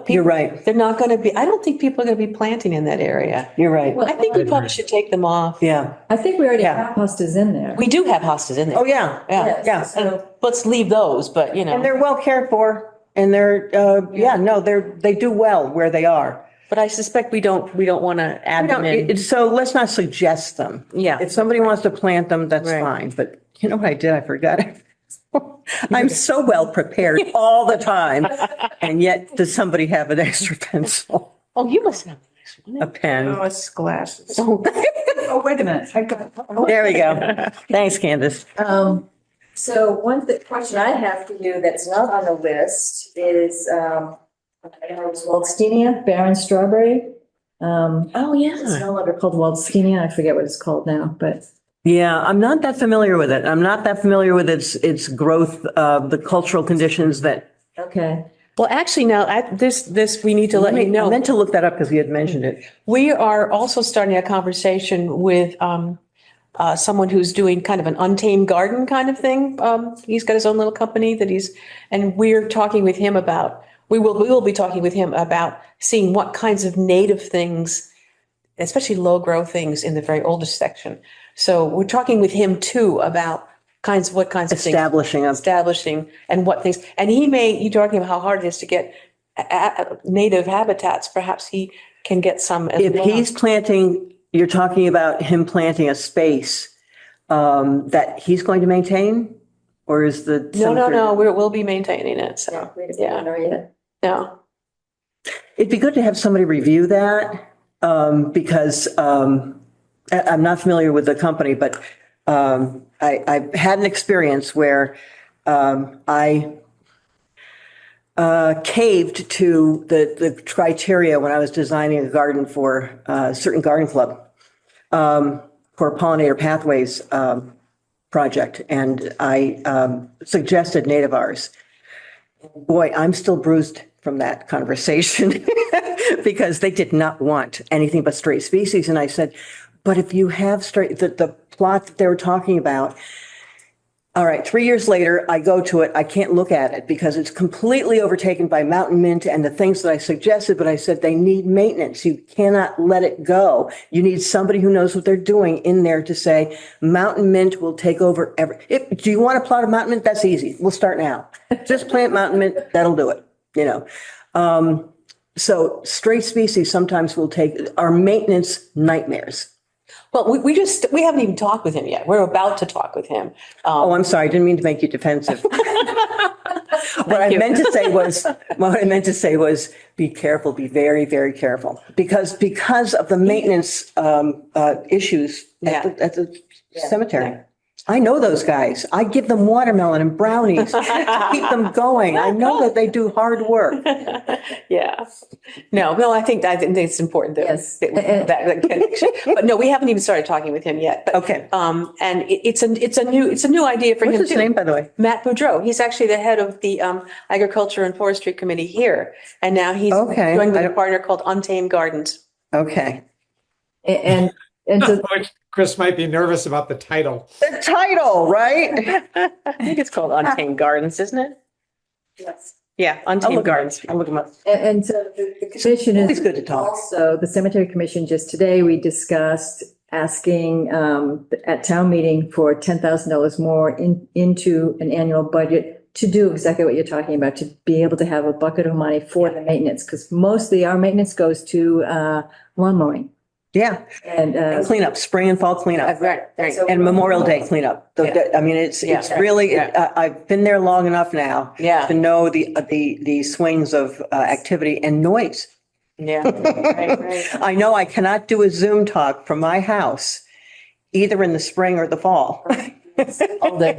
You're right. They're not going to be. I don't think people are going to be planting in that area. You're right. I think we probably should take them off. Yeah. I think we already have hostas in there. We do have hostas in there. Oh yeah. Yeah. Yeah. So Let's leave those, but And they're well cared for. And they do well where they are. But I suspect we don't want to add them in. So let's not suggest them. Yeah. If somebody wants to plant them, that's fine. But you know what I did? I forgot. I'm so well prepared all the time. And yet, does somebody have an extra pencil? Oh, you must have A pen. Oh, it's glasses. Oh. Oh, wait a minute. There we go. Thanks, Candace. So one question I have for you that's not on the list is, Waldstenia, barren strawberry. Oh, yeah. It's no longer called Waldstenia. I forget what it's called now, but. Yeah, I'm not that familiar with it. I'm not that familiar with its growth, the cultural conditions that. Okay. Well, actually, now, we need to let you I know. meant to look that up because he had mentioned it. We are also starting a conversation with someone who's doing kind of an untamed garden kind of thing. He's got his own little company and we're talking with him about, we will be talking with him about seeing what kinds of native things, especially low grow things in the very oldest section. So we're talking with him too about what kinds of things. Establishing and what things, and you're talking about how hard it is to get native habitats. Perhaps he can get some as If well. he's planting, you're talking about him planting a space that he's going to maintain? Or is the cemetery? No, we'll be maintaining it, so, yeah. No. It'd be good to have somebody review that because I'm not familiar with the company, but I've had an experience where I caved to the criteria when I was designing a garden for a certain garden club for pollinator pathways project, and I suggested nativars. Boy, I'm still bruised from that conversation because they did not want anything but straight species. And I said, but if you have the plot that they were talking about, all right, 3 years later, I go to it. I can't look at it because it's completely overtaken by mountain mint and the things that I suggested. But I said they need maintenance. You cannot let it go. You need somebody who knows what they're doing in there to say mountain mint will take over do you want to plot a mountain mint? That's easy. We'll start now. Just plant mountain mint. That'll do it. So straight species sometimes will take our maintenance nightmares. Well, we haven't even talked with him yet. We're about to talk with him. Oh, I'm sorry. I didn't mean to make you defensive. What I meant to say was be careful, be very, very careful because of the maintenance issues at the cemetery. Yeah. I know those guys. I give them watermelon and brownies to keep them going. I know that they do hard work. Yeah. No, I think it's important that, Yes. that connection. But no, we haven't even started talking with him yet. But, Okay. And it's a new idea for What's him his too. name, by the way? Matt Boudreau. He's actually the head of the Agriculture and Forestry Committee here. And now he's Okay. joined with a partner called Untamed Gardens. Okay. And so Chris might be nervous about the title. The title, right? I think it's called Untamed Gardens, isn't it? yes. Yeah, Untamed Gardens. I'll look him up. And so the commission Always is good to talk. also, the cemetery commission, just today, we discussed asking at town meeting for $10,000 more into an annual budget to do exactly what you're talking about, to be able to have a bucket of money for the maintenance, because mostly our maintenance goes to lawn mowing. Yeah. And Cleanup, spring and fall cleanup. Right. And Memorial Day cleanup. I mean, it's really, I've been there long enough now Yeah. to know the swings of activity and noise. Yeah. Right. I know I cannot do a Zoom talk from my house, either in the spring or the fall. All the,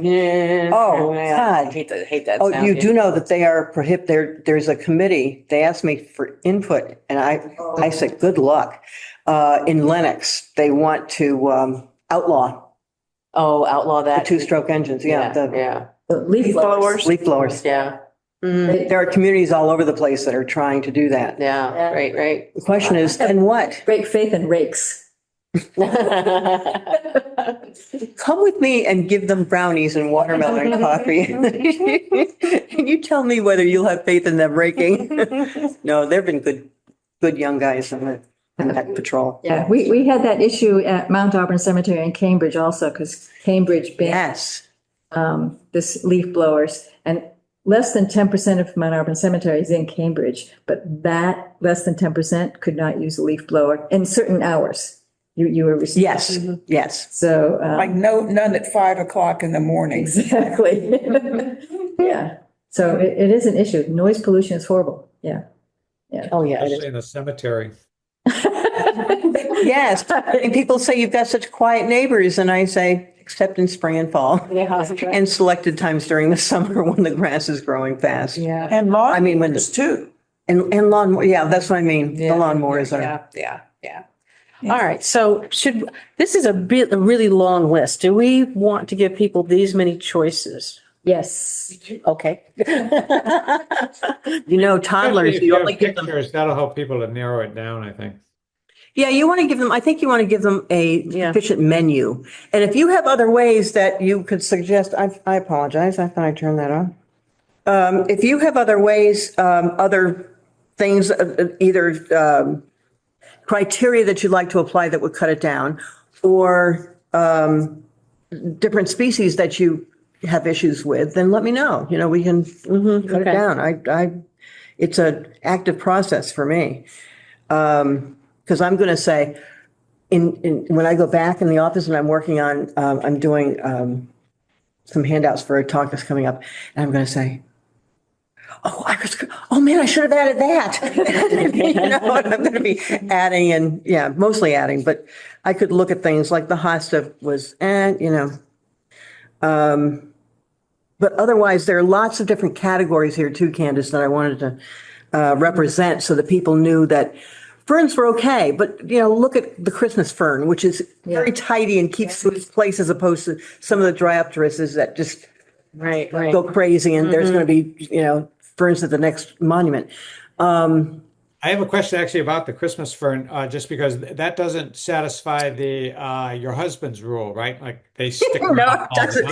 Oh, yeah, God. I hate that Oh, sound. you do know that they are there's a committee. They asked me for input and I said, good luck. In Lennox, they want to outlaw Outlaw the that. two-stroke engines. Yeah. Yeah. the leaf blowers. Leaf blowers. Yeah. There are communities all over the place that are trying to do that. Yeah. Right. The question is, and what? Great faith in rakes. Come with me and give them brownies and watermelon and coffee. And you tell me whether you'll have faith in them raking. No, they've been good young guys in that patrol. Yeah, we had that issue at Mount Auburn Cemetery in Cambridge also, because Cambridge banned Yes. this leaf blowers, and less than 10% of Mount Auburn Cemetery is in Cambridge, but that less than 10% could not use a leaf blower in certain hours. You were restricted. Yes. So, Like none at 5 o'clock in the morning. exactly. Yeah, so it is an issue. Noise pollution is horrible. Yeah. Oh, yeah. Especially in the cemetery. Yes. And people say you've got such quiet neighbors, and I say, except in spring and fall, Yeah. and selected times during the summer when the grass is growing fast. Yeah. And lawn I mean, when mowers too. And lawn, yeah, that's what I mean. The lawnmowers are. Yeah. All right. So this is a really long list. Do we want to give people these many choices? Yes. Okay. Toddlers, If you you only have give them, pictures, that'll help people to narrow it down, I think. yeah, you want to give them, I think you want to give them a Yeah. sufficient menu. And if you have other ways that you could suggest, I apologize, I thought I turned that on. If you have other ways, other things, either criteria that you'd like to apply that would cut it down, or different species that you have issues with, then let me know. We can cut it okay. down. It's an active process for me. Because I'm going to say, when I go back in the office and I'm working on, I'm doing some handouts for a talk that's coming up, and I'm going to say, oh man, I should have added that. And I'm going to be adding and, yeah, mostly adding, but I could look at things like the hosta was, but otherwise, there are lots of different categories here too, Candace, that I wanted to represent so that people knew that ferns were okay. But, look at the Christmas fern, which is very tidy and keeps to its place as opposed to some of the dryopteruses that just Right. go crazy and there's going to be, ferns at the next monument. I have a question actually about the Christmas fern, just because that doesn't satisfy the your husband's rule, right? Like they stick No, around it all the doesn't.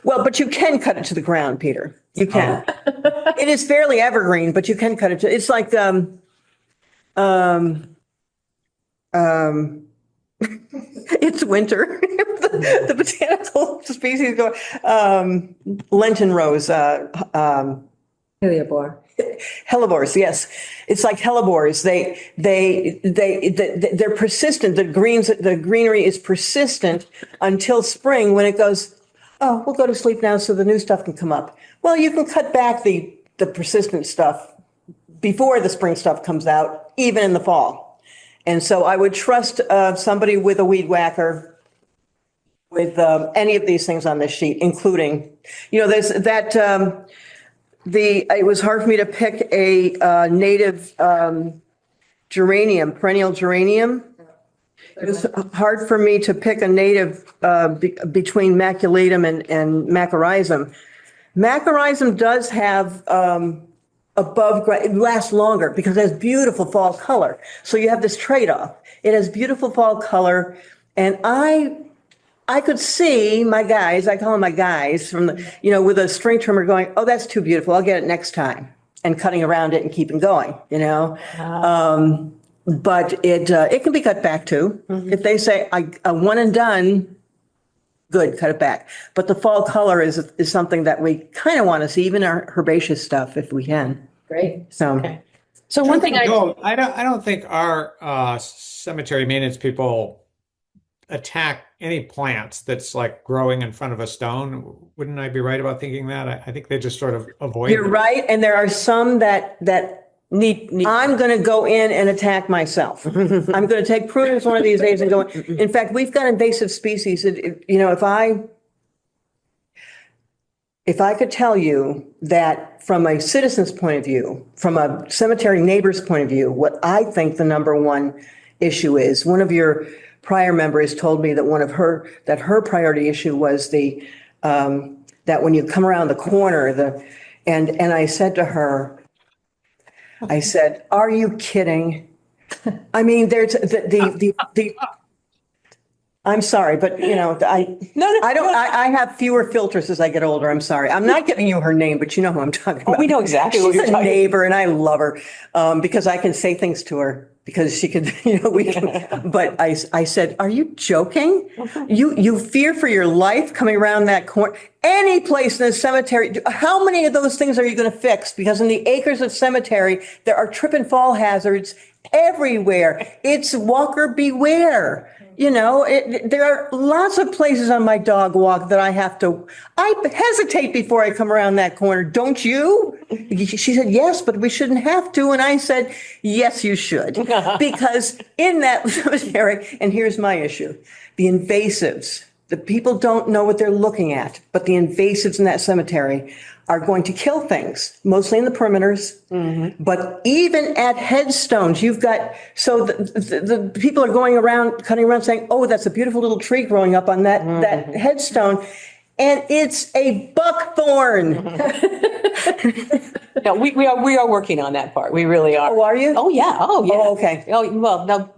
time. But you can cut it to the ground, Peter. You can. It is fairly evergreen, but you can cut it to, it's like, it's winter. The botanical species go, Lenten rose, Heliobor. hellebores, yes. It's like hellebores. They're persistent. The greenery is persistent until spring when it goes, oh, we'll go to sleep now so the new stuff can come up. Well, you can cut back the persistent stuff before the spring stuff comes out, even in the fall. And so I would trust somebody with a weed whacker with any of these things on this sheet, including, there's that, it was hard for me to pick a native geranium, perennial geranium. It was hard for me to pick a native between maculatum and macarizum. Macarizum does have it lasts longer because it has beautiful fall color. So you have this trade-off. It has beautiful fall color, and I could see my guys, I call them my guys, from the, with a string trimmer going, oh, that's too beautiful, I'll get it next time, and cutting around it and keeping going, But it can be cut back too. If they say, a one and done, good, cut it back. But the fall color is something that we kind of want to see, even our herbaceous stuff, if we can. Great. So, Okay. So one thing I don't think our cemetery maintenance people attack any plants that's like growing in front of a stone. Wouldn't I be right about thinking that? I think they just sort of avoid you're them. right, and there are some that need I'm going to go in and attack myself. I'm going to take pruners one of these days and go in. In fact, we've got invasive species. If I could tell you that from a citizen's point of view, from a cemetery neighbor's point of view, what I think the number one issue is, one of your prior members told me that her priority issue was that when you come around the corner, and I said to her, I said, are you kidding? I mean, there's I'm sorry, but I have fewer filters as I get older. I'm sorry. I'm not giving you her name, but you know who I'm talking about. we know exactly what She's you're a talking neighbor and I love her because I can say things to her because she could, we can. But I said, are you joking? You fear for your life coming around that corner. Any place in the cemetery, how many of those things are you going to fix? Because in the acres of cemetery, there are trip and fall hazards everywhere. It's walker beware. There are lots of places on my dog walk that I hesitate before I come around that corner. Don't you? She said, yes, but we shouldn't have to. And I said, yes, you should. Because in that cemetery, and here's my issue, the invasives, the people don't know what they're looking at, but the invasives in that cemetery are going to kill things, mostly in the perimeters. But even at headstones, you've got, so the people are going around, cutting around saying, oh, that's a beautiful little tree growing up on that headstone. and it's a buckthorn. No, we are working on that part. We really are. Oh, are you? Oh, yeah. Oh, yeah. Oh, okay. Oh, well, no,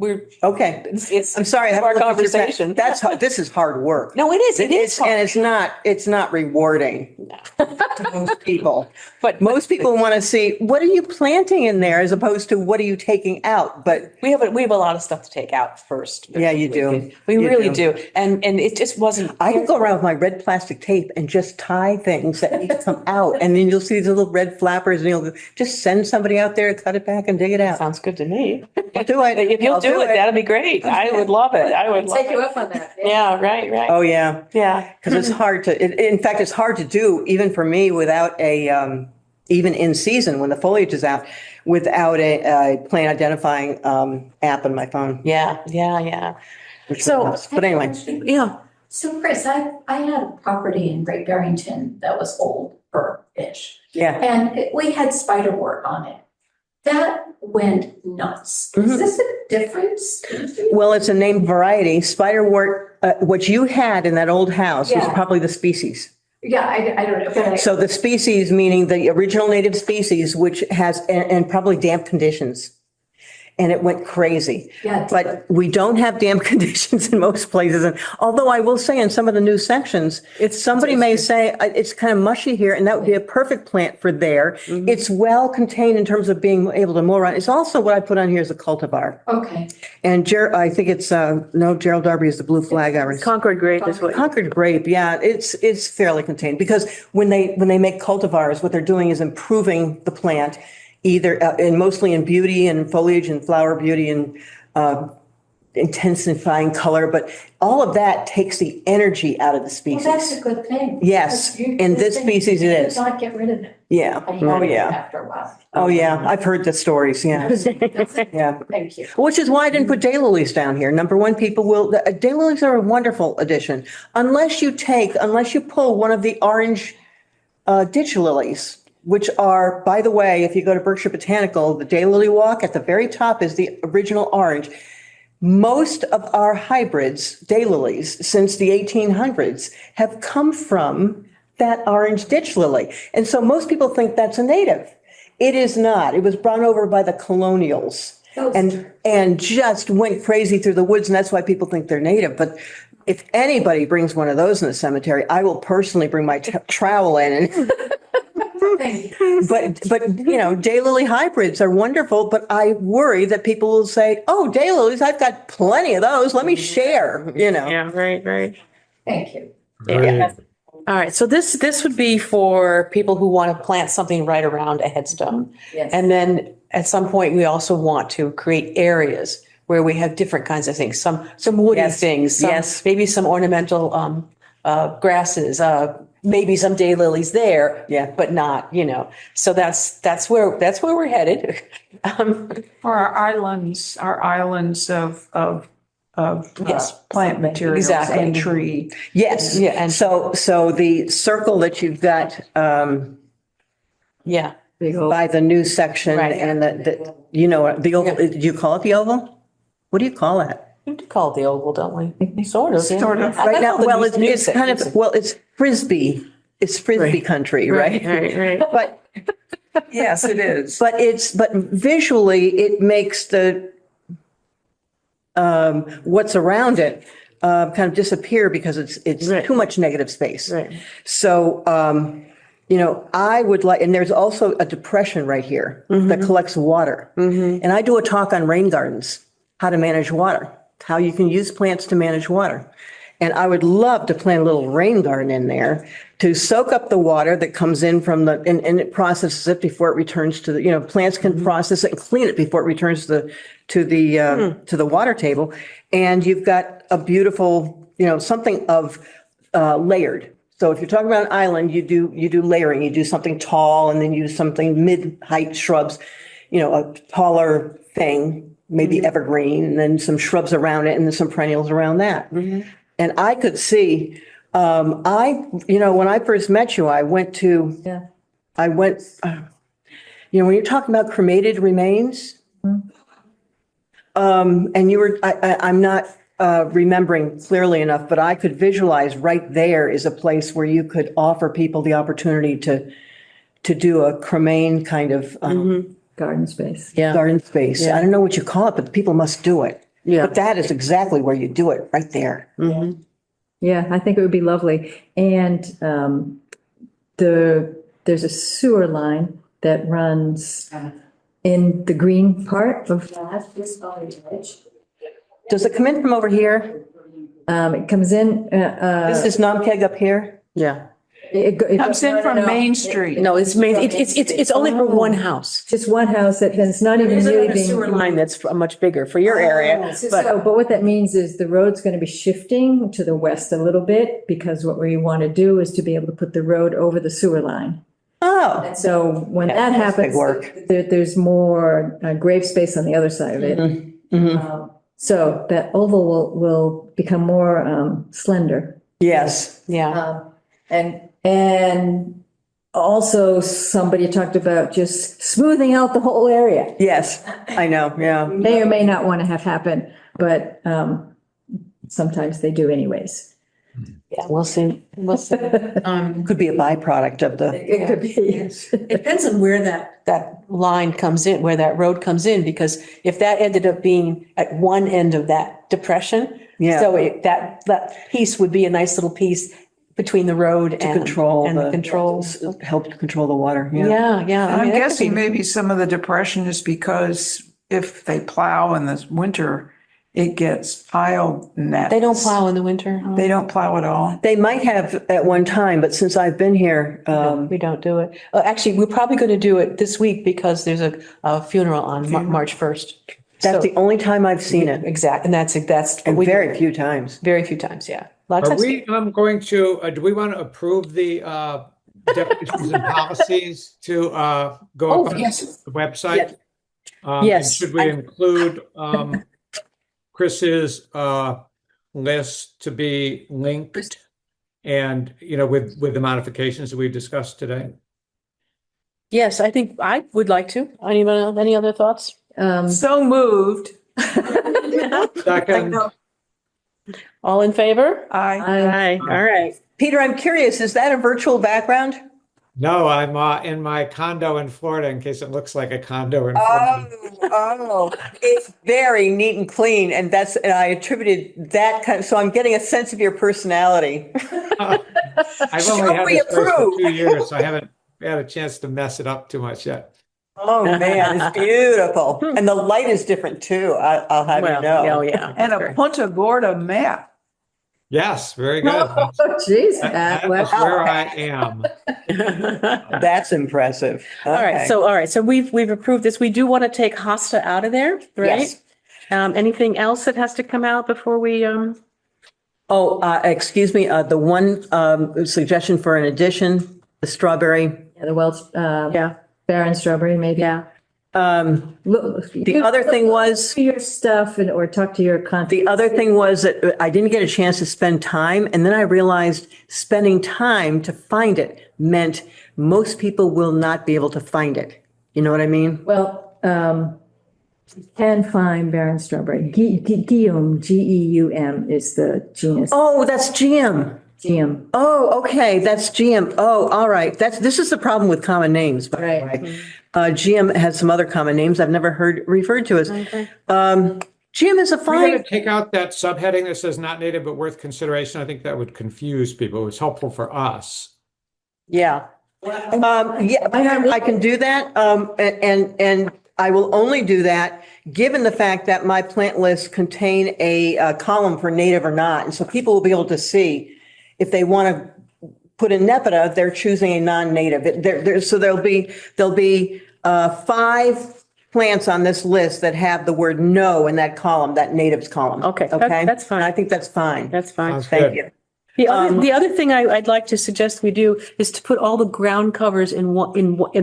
Okay. it's. I'm sorry. I Our haven't looked at your pa- conversation. This is hard work. No, it is. It is hard. And it's not rewarding to most people. But Most people want to see, what are you planting in there as opposed to what are you taking out? But we have a lot of stuff to take out first. yeah, you do. We You really do. And it just wasn't. I can go around with my red plastic tape and just tie things that need to come out. And then you'll see these little red flappers and you'll just send somebody out there to cut it back and dig it out. Sounds good to me. I'll do it. If you'll I'll do it, that'd be great. I would love it. I would love Take you it. up on that. Yeah, right. Oh, yeah. Yeah. Because it's hard to, in fact, it's hard to do even for me without even in season when the foliage is out, without a plant identifying app on my phone. Yeah. Which So- helps. But anyway, Yeah. So Chris, I had a property in Great Barrington that was old-ish, yeah. and we had spider wort on it. That went nuts. Is this a different species? Well, it's a named variety. Spiderwort, what you had in that old house was Yeah. probably the species. Yeah, I don't know, but So the species, meaning the original native species, which has, and probably damp conditions. And it went crazy. Yeah. But we don't have damp conditions in most places. And although I will say in some of the new sections, somebody may say it's kind of mushy here and that would be a perfect plant for there. It's well contained in terms of being able to mow around. It's also what I put on here is a cultivar. okay. And I think it's, no, Gerald Darby is the blue flag iris. Concord grape is what. Concord grape, yeah, it's fairly contained because when they make cultivars, what they're doing is improving the plant either and mostly in beauty and foliage and flower beauty and intensifying color, but all of that takes the energy out of the Well, species. that's a good thing. Yes, Because in this species it you is. cannot get rid of it. Yeah. Oh, yeah. After a while. Oh, yeah. I've heard the stories. Yeah. Yeah. Thank you. Which is why I didn't put daylilies down here. Number one, daylilies are a wonderful addition. Unless you pull one of the orange ditch lilies, which are, by the way, if you go to Berkshire Botanical, the daylily walk at the very top is the original orange. Most of our hybrids, daylilies, since the 1800s have come from that orange ditch lily. And so most people think that's a native. It is not. It was brought over by the colonials and just went crazy through the woods. And that's why people think they're native. But if anybody brings one of those in the cemetery, I will personally bring my trowel in. And Thank you. but daylily hybrids are wonderful. But I worry that people will say, "Oh, daylilies, I've got plenty of those. Let me share." Yeah, right. Thank you. Great. All right, so this would be for people who want to plant something right around a headstone. Yes. And then at some point, we also want to create areas where we have different kinds of things, some woody Yes. things, Yes. maybe some ornamental grasses, maybe some daylilies there, Yeah. but not, So that's where we're headed. For our islands of Yes. plant materials Exactly. and tree. Yes. Yeah, and- so the circle that you've got Yeah. by the new section Right. and the the oval. Do you call it the oval? What do you call it? We do call it the oval, don't we? Sort of. yeah. Sort of. I Right thought now, the well, new- it's new kind of section- it's frisbee. It's frisbee country, right? Right. But Yes, it is. but visually it makes the what's around it kind of disappear because it's Right. too much negative space. Right. So I would like, and there's also a depression right here that collects water. And I do a talk on rain gardens, how to manage water, how you can use plants to manage water. And I would love to plant a little rain garden in there to soak up the water that comes in from and it processes it before it returns to the, plants can process it and clean it before it returns to the water table. And you've got a beautiful, something of layered. So if you're talking about an island, you do layering, you do something tall and then you do something mid-height shrubs, a taller thing, maybe evergreen, and then some shrubs around it and then some perennials around that. And I could see, when I first met you, when you're talking about cremated remains, and you were, I'm not remembering clearly enough, but I could visualize right there is a place where you could offer people the opportunity to do a cremain kind of Garden space. Yeah. garden space. Yeah. I don't know what you call it, but people must do it. Yeah. But that is exactly where you do it, right there. Yeah, I think it would be lovely. And there's a sewer line that runs in the green part of, Does it come in from over here? it comes in, This is Namkeg up here? Yeah. Comes in from Main Street. No, it's only for one house. just one house that then it's not even really A being. sewer line that's much bigger for your area, But what that means is the road's going to be shifting to the west a little bit because what we want to do is to be able to put the road over the sewer line. Oh, And so when that that's big happens, work. there's more grave space on the other side of it. So that oval will become more slender. yes. yeah. And also somebody talked about just smoothing out the whole area. Yes, I know, yeah. May or may not want to have happen, but sometimes they do anyways. Yeah, we'll see. We'll see. Could be a byproduct of the, It could be. It depends on where that line comes in, where that road comes in, because if that ended up being at one end of that depression, Yeah. so that piece would be a nice little piece between the road and control and the the- controls. help to control the water, yeah. Yeah, yeah. I I'm mean, that could guessing be- maybe some of the depression is because if they plow in the winter, it gets pile nets. They don't plow in the winter. They don't plow at all. They might have at one time, but since I've been here, We don't do it. Actually, we're probably going to do it this week because there's a funeral on March 1st. that's the only time I've seen it, Exact, and that's what and we do. very few times. Very few times, yeah. A lot of Are times. we going to, do we want to approve the definitions and policies to go Oh, up on yes. the website? Yes. And should we include Chris's list to be linked and, with the modifications that we discussed today? Yes, I think I would like to. Anyone else, any other thoughts? So moved. Second, All in favor? I, All right. Peter, I'm curious, is that a virtual background? no, I'm in my condo in Florida in case it looks like a condo in Florida. Oh, it's very neat and clean, and I attributed that so I'm getting a sense of your personality. I've only had we this place for approve? 2 years, so I haven't had a chance to mess it up too much yet. Oh, man, it's beautiful. And the light is different too, I'll have you know. Oh, yeah. and a Punta Gorda map. Yes, very good. Oh, geez. That is where I am. That's impressive. All right. So we've approved this. We do want to take Hosta out of there, right? Yes. Anything else that has to come out before we, Excuse me, the one suggestion for an addition, the strawberry. Yeah, the Welch, yeah, Baron Strawberry, maybe. yeah. The other thing was, Do your stuff or talk to your contact. the other thing was that I didn't get a chance to spend time, and then I realized spending time to find it meant most people will not be able to find it. You know what I mean? Well, you can find Baron Strawberry. Guillaume, Geum is the genus. Oh, that's GM. Geum. Oh, okay, that's GM. Oh, all right. This is the problem with common names, by the Right. way. GM has some other common names I've never heard referred to as. GM is a We're fine. going to take out that subheading that says not native but worth consideration. I think that would confuse people. It was helpful for us. Yeah. Yeah, I can do that. And I will only do that given the fact that my plant lists contain a column for native or not. And so people will be able to see if they want to put in Nepeta, they're choosing a non-native. So there'll be 5 plants on this list that have the word no in that column, that natives column. Okay, Okay. that's fine. I think that's fine. That's fine. Sounds Thank good. you. The other thing I'd like to suggest we do is to put all the ground covers in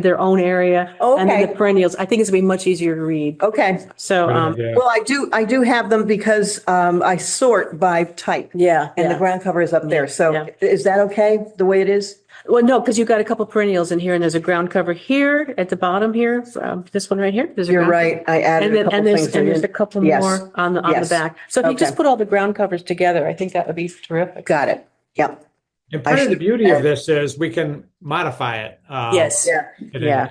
their own area. And then Okay. the perennials. I think it's gonna be much easier to read. Okay. So, Yeah. Well, I do have them because I sort by type. yeah. And the yeah. ground cover is up there. So Yeah. is that okay, the way it is? Well, no, because you've got a couple perennials in here and there's a ground cover here at the bottom here. This one right here. There's a You're ground right. I cover. added And a then, couple and there's, things. and there's a couple Yes. more on the Yes. back. So if you just Okay. put all the ground covers together, I think that would be terrific. Got it. Yep. And part of the beauty of this is we can modify it. Yes. Yeah. at any Yeah.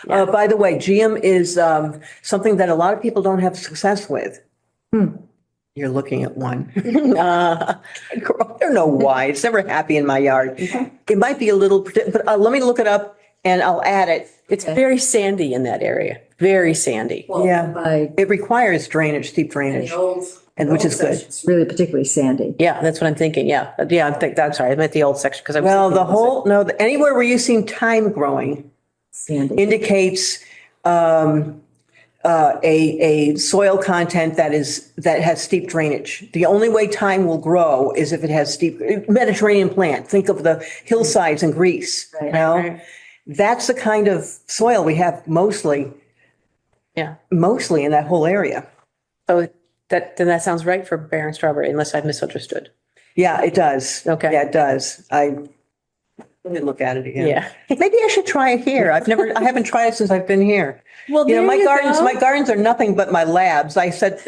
time. By the way, GM is something that a lot of people don't have success with. You're looking at one. I don't know why. It's never happy in my yard. It might be a little, but let me look it up and I'll add it. It's very sandy in that area, very sandy. Well, Yeah. By It requires drainage, steep the drainage, old- and which is good. sections. really particularly sandy. Yeah, that's what I'm thinking. Yeah. Yeah, I'm sorry. I meant the old section because I was. Well, thinking the whole, no, anywhere where you've seen thyme growing Sandy. indicates a soil content that has steep drainage. The only way thyme will grow is if it has steep, Mediterranean plant. Think of the hillsides in Greece, you know? Right. That's the kind of soil we have mostly Yeah. in that whole area. So then that sounds right for Barron strawberry, unless I've misunderstood. Yeah, it does. Okay. Yeah, it does. Let me look at it again. Yeah. Maybe I should try it here. I haven't tried it since I've been here. Well, You know, there go. my gardens are nothing but my labs. I said,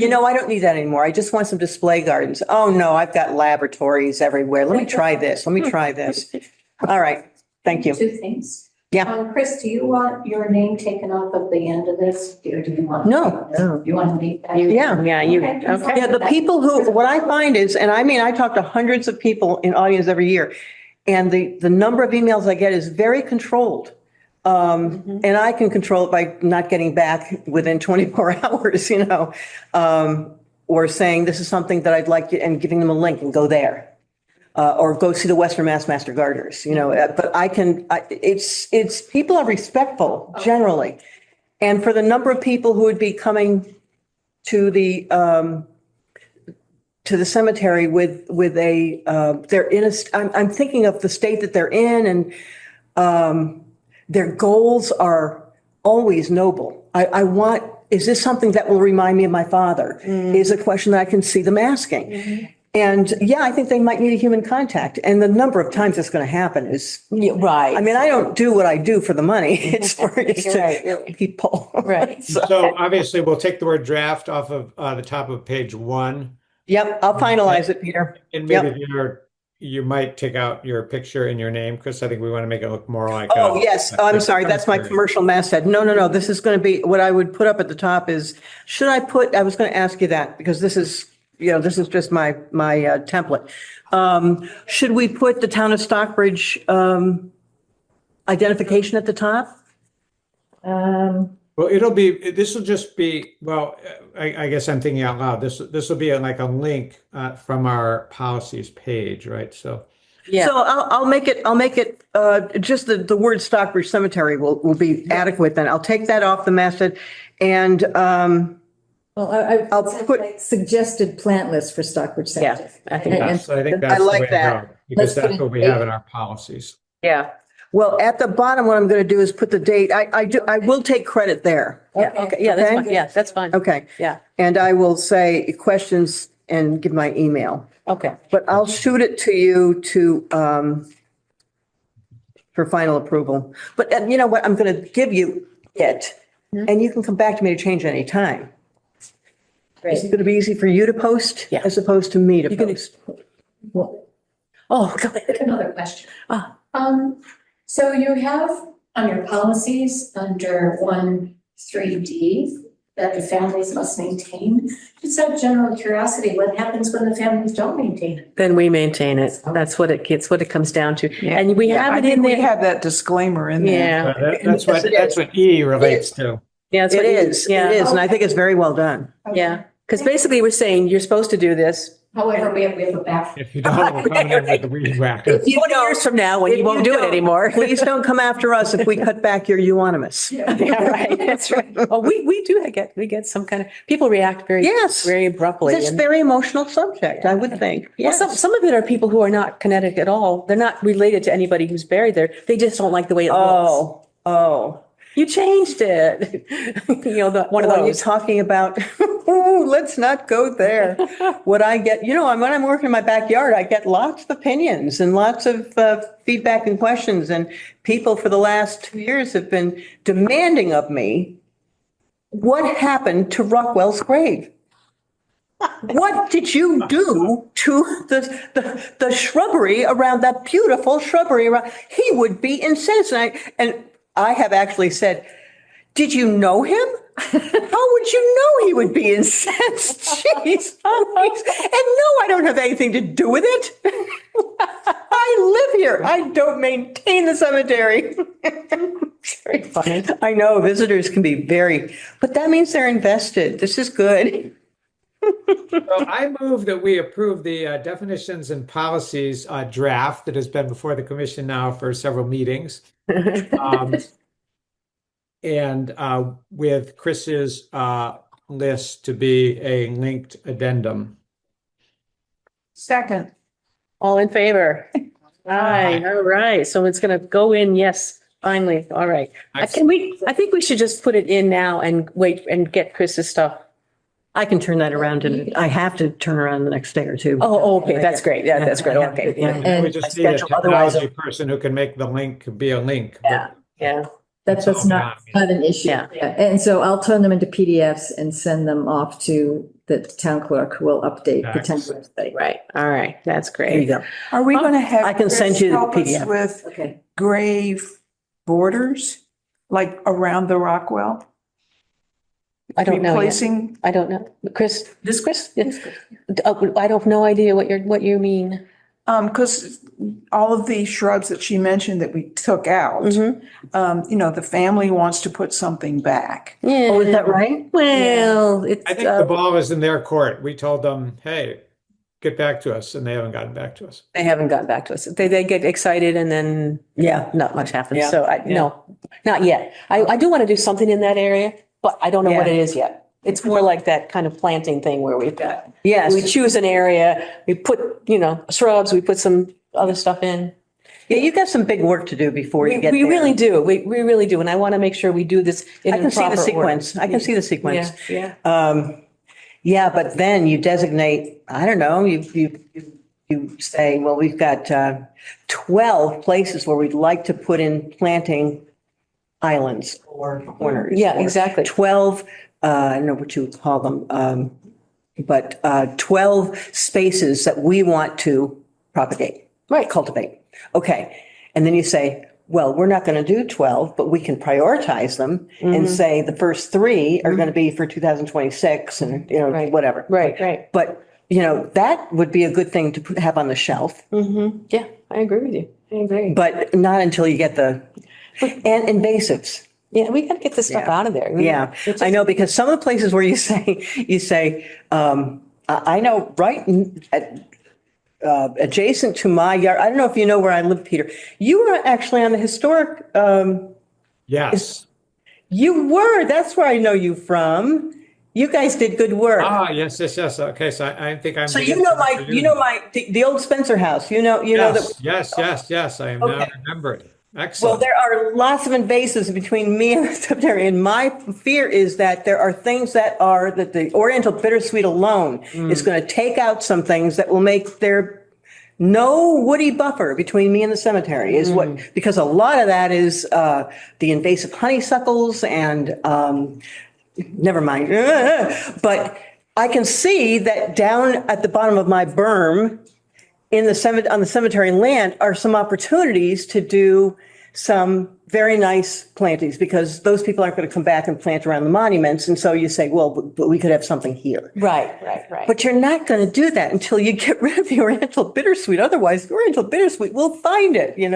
you know, I don't need that anymore. I just want some display gardens. Oh no, I've got laboratories everywhere. Let me try this. Let me try this. All right. Thank you. Two things. Yeah. Chris, do you want your name taken off of the end of this? Or do you want? No. You want to leave that? Yeah. Yeah, you, Okay. okay. Yeah, the people who, what I find is, and I mean, I talk to hundreds of people in audience every year, and the number of emails I get is very controlled. And I can control it by not getting back within 24 hours, you know, or saying this is something that I'd like you, and giving them a link and go there. Or go see the Western Mass Master Gardeners, you know, but it's, people are respectful generally. And for the number of people who would be coming to the cemetery with they're in I'm thinking of the state that they're in, and their goals are always noble. Is this something that will remind me of my father? Is a question that I can see them asking. And yeah, I think they might need a human contact. And the number of times it's going to happen is, Yeah, right. I mean, I don't do what I do for the money. It's to Right. people. Right. So obviously we'll take the word draft off of the top of page 1. Yep, I'll finalize it, Peter. And Yep. maybe you might take out your picture and your name, because I think we want to make it look more like. Oh, yes. Oh, I'm sorry. That's my commercial masthead. No. This is going to be, what I would put up at the top is, I was going to ask you that, because this is just my template. Should we put the town of Stockbridge identification at the top? Well, this will just be, well, I guess I'm thinking out loud. This will be like a link from our policies page, right? So. Yeah. So I'll make it, just the word Stockbridge Cemetery will be adequate then. I'll take that off the masthead, and, Well, I'll I'll put- put suggested plant list for Stockbridge Cemetery. Yeah, I think And- Yes, I think and- that's I the like way to that. go, because Let's put that's it what we have in our policies. Yeah. well, at the bottom, what I'm going to do is put the date. I will take credit there. Yeah. Okay. Yeah, that's Okay. fine. Yeah, that's fine. Okay. Yeah. And I will say questions and give my email, Okay. but I'll shoot it to you for final approval. But you know what? I'm going to give you it, and you can come back to me to change any time. Is it going to be easy for you to post? Yeah. As opposed to me to post? Well, Oh, go ahead. Another question. Ah. So you have on your policies under 1(3)D that the families must maintain. Just out of general curiosity, what happens when the families don't maintain it? Then we maintain it. That's what it comes down to. And we have I it think in we there. have that disclaimer in there. Yeah. That's Yes, it is. what E relates to. Yeah. That's It what is, Yeah. it is, and I think it's very well done. Yeah. Because basically we're saying you're supposed to do this. However, we have a back. If you don't, we'll come in with the weed whacker. 20 years from now when If you won't do it don't, anymore. Please don't come after us if we cut back your euonymus. Yeah, right. That's right. Oh, we get some kind of, people react Yes. very abruptly. It's a and- very emotional subject, I would think. Well, Yes. some of it are people who are not kinetic at all. They're not related to anybody who's buried there. They just don't like the way it looks. Oh. You changed it. One of Well, you're those. talking about, oh, let's not go there. What I get, when I'm working in my backyard, I get lots of opinions and lots of feedback and questions. And people for the last 2 years have been demanding of me, what happened to Rockwell's grave? What did you do to the shrubbery around that beautiful shrubbery around? He would be incensed. And I have actually said, did you know him? How would you know he would be incensed? Jeez. And no, I don't have anything to do with it. I live here. I don't maintain the cemetery. It's very funny. I know visitors can be but that means they're invested. This is good. Well, I move that we approve the definitions and policies draft that has been before the commission now for several meetings. And with Chris's list to be a linked addendum. Second. All in favor? Aye, all right. So it's going to go in, yes, finally. All right. I think we should just put it in now and wait and get Chris's stuff. I can turn that around and I have to turn around the next day or two. Oh, okay, that's great. Yeah, that's great. Okay. And we just need a schedule, otherwise- technology person who can make the link be a link. Yeah, yeah. That's all not an issue. Yeah. And so I'll turn them into PDFs and send them off to the town clerk who will update the town Excellent. website. Right. All right. That's There you great. go. Are we going to have? I can send Chris you the help us PDF. With Okay. grave borders, like around the Rockwell? I don't know yet. Replacing, I don't know. Chris, this Chris? Yes. I don't have no idea what you mean. because all of the shrubs that she mentioned that we took out, the family wants to put something back. Yeah. Oh, is that right? Well, it's, I think the ball is in their court. We told them, hey, get back to us, and they haven't gotten back to us. they haven't gotten back to us. They get excited and then Yeah. not much happens. Yeah. So no, not yet. I do want to do something in that area, but I don't know what Yeah. it is yet. It's more like that kind of planting thing where we've got, Yes. we choose an area, we put, shrubs, we put some other stuff in. Yeah, you've got some big work to do before you get We there. really do. We really do. And I want to make sure we do this in I a can see the proper order. sequence. I can see the sequence. Yeah. Yeah, but then you designate, I don't know, you say, well, we've got 12 places where we'd like to put in planting islands or corners. Yeah, or exactly. 12, I don't know what you would call them, but 12 spaces that we want to propagate. Right. Cultivate. Okay. And then you say, well, we're not going to do 12, but we can prioritize them and say the first 3 are going to be for 2026 and, Right. whatever. Right. But, that would be a good thing to have on the shelf, Yeah, I agree with you. I agree. but not until you get and invasives. Yeah, we got to get this stuff out of there. Yeah, I know, because some of the places where you say, I know adjacent to my yard, I don't know if you know where I live, Peter. You were actually on the historic, Yes. you were, that's where I know you from. You guys did good work. Yes. Okay, so I think I'm. So the old Spencer house, that. Yes, I am now Okay. remembered. Well, Excellent. there are lots of invasives between me and the cemetery, and my fear is that there are things that the Oriental bittersweet alone is going to take out some things that will make there no woody buffer between me and the cemetery because a lot of that is the invasive honeysuckles and never mind. But I can see that down at the bottom of my berm on the cemetery land are some opportunities to do some very nice plantings, because those people aren't going to come back and plant around the monuments. And so you say, well, but we could have something here. Right. But you're not going to do that until you get rid of the Oriental bittersweet. Otherwise, the Oriental bittersweet, we'll find it, Yeah.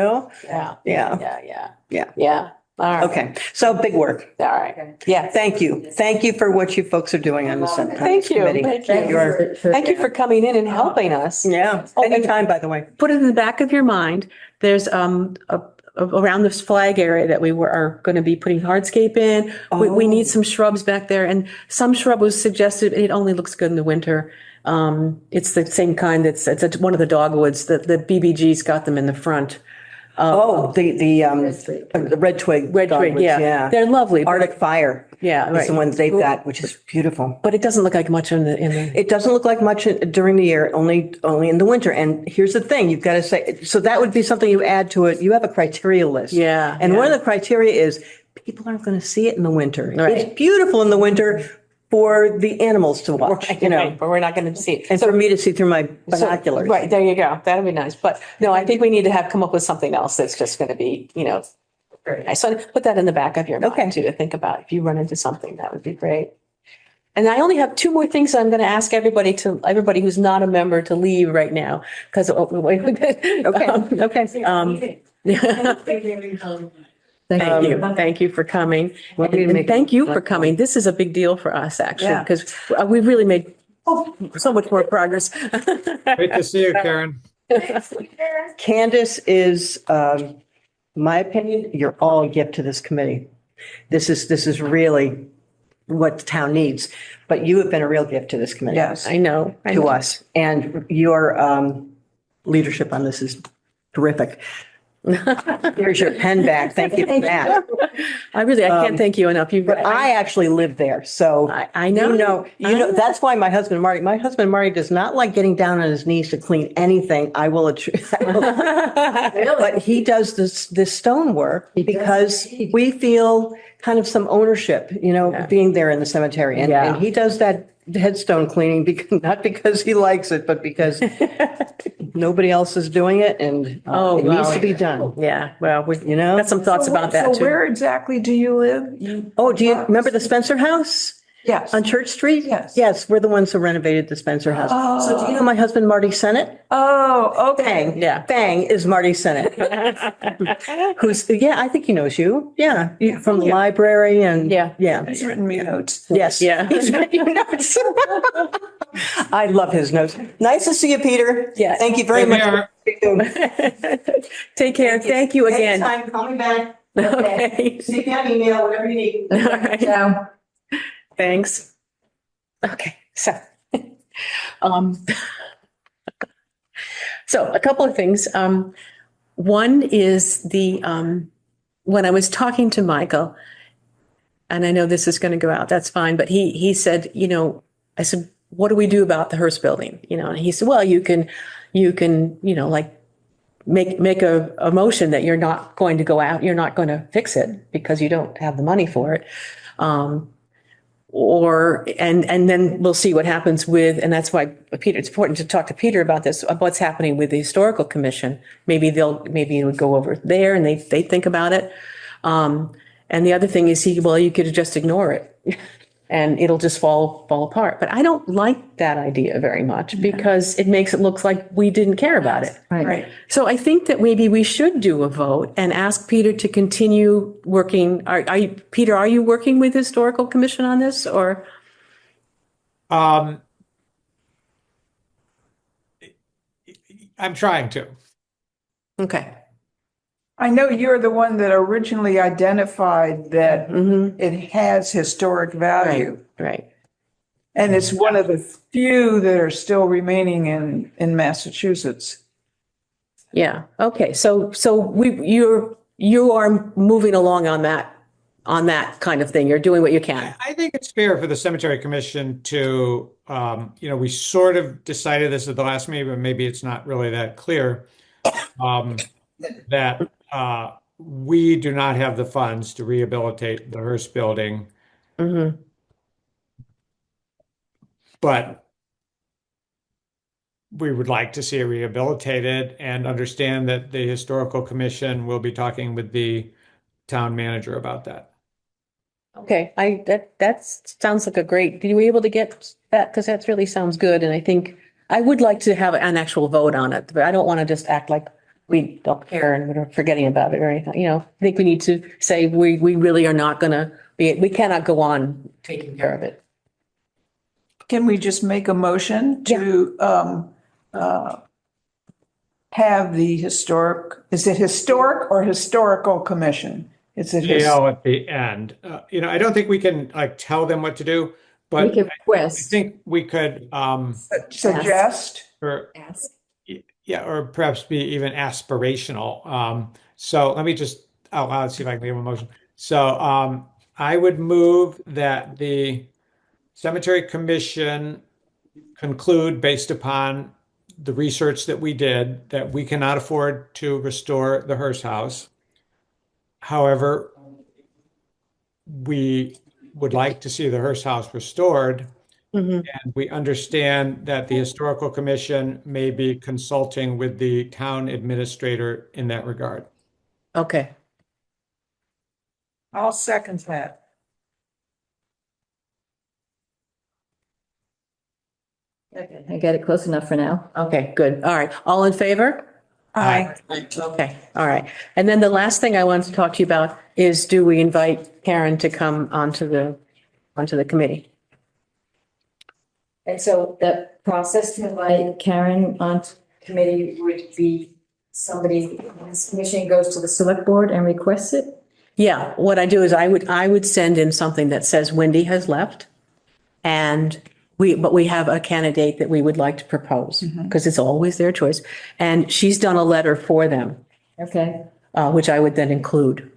Yeah. All right. Okay. So big work. All right. Yeah. Thank you. Thank you for what you folks are doing on this Thank you. committee. Thank you. Thank you for coming in and helping us. Yeah. Oh, and- Anytime, by the way. Put it in the back of your mind. There's around this flag area that we are going to be putting hardscape in. We need some shrubs back there, and some shrub was suggested. It only looks good in the winter. It's the same kind it's one of the dogwoods. The BBG's got them in the front. Oh, the red twig. red twig, dogwoods, yeah. They're lovely. Arctic Fire Yeah, is the right. ones they've got, which is beautiful. But it doesn't look like much in the, It doesn't look like much during the year, only in the winter. And here's the thing, you've got to say, so that would be something you add to it. You have a criteria list. Yeah, And one yeah. of the criteria is people aren't going to see it in the winter. Right. It's beautiful in the winter for the animals to watch, you know, but we're not going to see it. and for me to see through my binoculars. Right, there you go. That'd be nice. But no, I think we need to come up with something else that's just going to be, very nice. So put that in the back of your Okay. mind too, to think about. If you run into something, that would be great. And I only have two more things I'm going to ask everybody who's not a member to leave right now. Because, okay. Thank you. Thank you for coming. Want me to And make- thank you for coming. This is a big deal for us, actually, Yeah. because we've really made so much more progress. Great to see you, Karen. Candace is, my opinion, you're all a gift to this committee. This is really what the town needs. But you have been a real gift to this committee. Yes. I know. To us. And your leadership on this is terrific. Here's your pen back. Thank you for that. I can't thank you enough. But I actually live there, so. I know. That's why my husband Marty does not like getting down on his knees to clean anything. But he does this stone work because we feel kind of some ownership, being there in the cemetery. Yeah. And he does that headstone cleaning not because he likes it, but because nobody else is doing it and it needs to be done. Yeah, well, we You know? got some thoughts about that So too. where exactly do you live? Oh, do you remember the Spencer House Yes. on Church Street? Yes. Yes, we're the ones who renovated the Spencer House. So do you know my husband, Marty Sennett? Oh, okay. Bang. Yeah. Bang is Marty Sennett. I think he knows you. Yeah. From the library and. Yeah. Yeah. He's written me notes. Yes. Yeah. He's written you notes. I love his notes. Nice to see you, Peter. Yeah. Thank you very Same much. here. Take care. Thank you again. Anytime, call me back. Okay. See me on email, whatever you need. All right. Ciao. Thanks. Okay, um, so a couple of things. One is when I was talking to Michael, and I know this is going to go out, that's fine, but he said, I said, what do we do about the Hearst building? And he said, well, you can, like make a motion that you're not going to go out, you're not going to fix it because you don't have the money for it. And then we'll see what happens and that's why it's important to talk to Peter about this, about what's happening with the historical commission. Maybe it would go over there and they think about it. And the other thing is you could just ignore it and it'll just fall apart. But I don't like that idea very much because it makes it look like we didn't care about it. Right. So I think that maybe we should do a vote and ask Peter to continue working. Peter, are you working with the Historical Commission on this or? I'm trying to. Okay. I know you're the one that originally identified that it has historic value. Right. And it's one of the few that are still remaining in Massachusetts. Yeah. Okay. So you are moving along on that kind of thing. You're doing what you can. I think it's fair for the Cemetery Commission to, we sort of decided this at the last meeting, but maybe it's not really that clear, that we do not have the funds to rehabilitate the Hearst building. Mm-hmm. But we would like to see it rehabilitated and understand that the Historical Commission will be talking with the town manager about that. Okay. That sounds like were you able to get that? Because that really sounds good. And I think I would like to have an actual vote on it, but I don't want to just act like we don't care and we're forgetting about it or anything. I think we need to say we really are not going to we cannot go on taking care of it. Can we just make a motion to have the is it historic or historical commission? Is it At the end. I don't think we can tell them what to do, but We can I request. think we could, suggest? or Ask. or perhaps be even aspirational, So let me just out loud see if I can give a motion. So I would move that the Cemetery Commission conclude based upon the research that we did that we cannot afford to restore the Hearst House. However, we would like to see the Hearst House restored. Mhm. And we understand that the Historical Commission may be consulting with the town administrator in that regard. Okay. I'll second that. Okay, I got it close enough for now. Okay, good. All right. All in favor? Aye. Okay, all right. And then the last thing I wanted to talk to you about is, do we invite Karen to come onto the committee? And so the process to invite Karen on committee would be somebody, this commission goes to the select board and requests it? Yeah, what I do is I would send in something that says Wendy has left. And but we have a candidate that we would like to propose, because it's always their choice. And she's done a letter for them, Okay, which I would then include.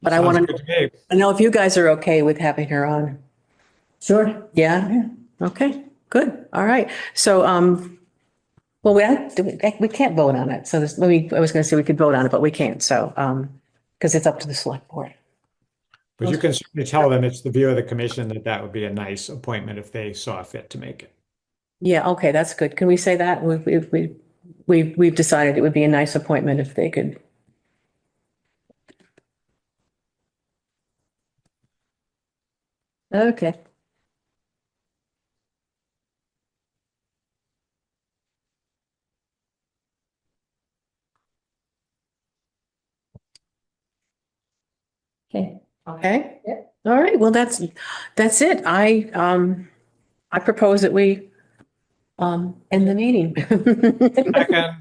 But I Sounds want good to me. to know if you guys are okay with having her on. sure. Yeah? Okay, good. All right. So, well, we can't vote on it. So I was going to say we could vote on it, but we can't. So, because it's up to the select board. But you can certainly tell them it's the view of the commission that that would be a nice appointment if they saw fit to make it. Yeah, okay, that's good. Can we say that? We've decided it would be a nice appointment if they could. Okay. Okay. Okay? Yep. All right, well, that's it. I propose that we end the meeting. Second.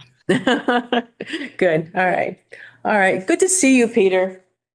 Good, all right. All right, good to see you, Peter.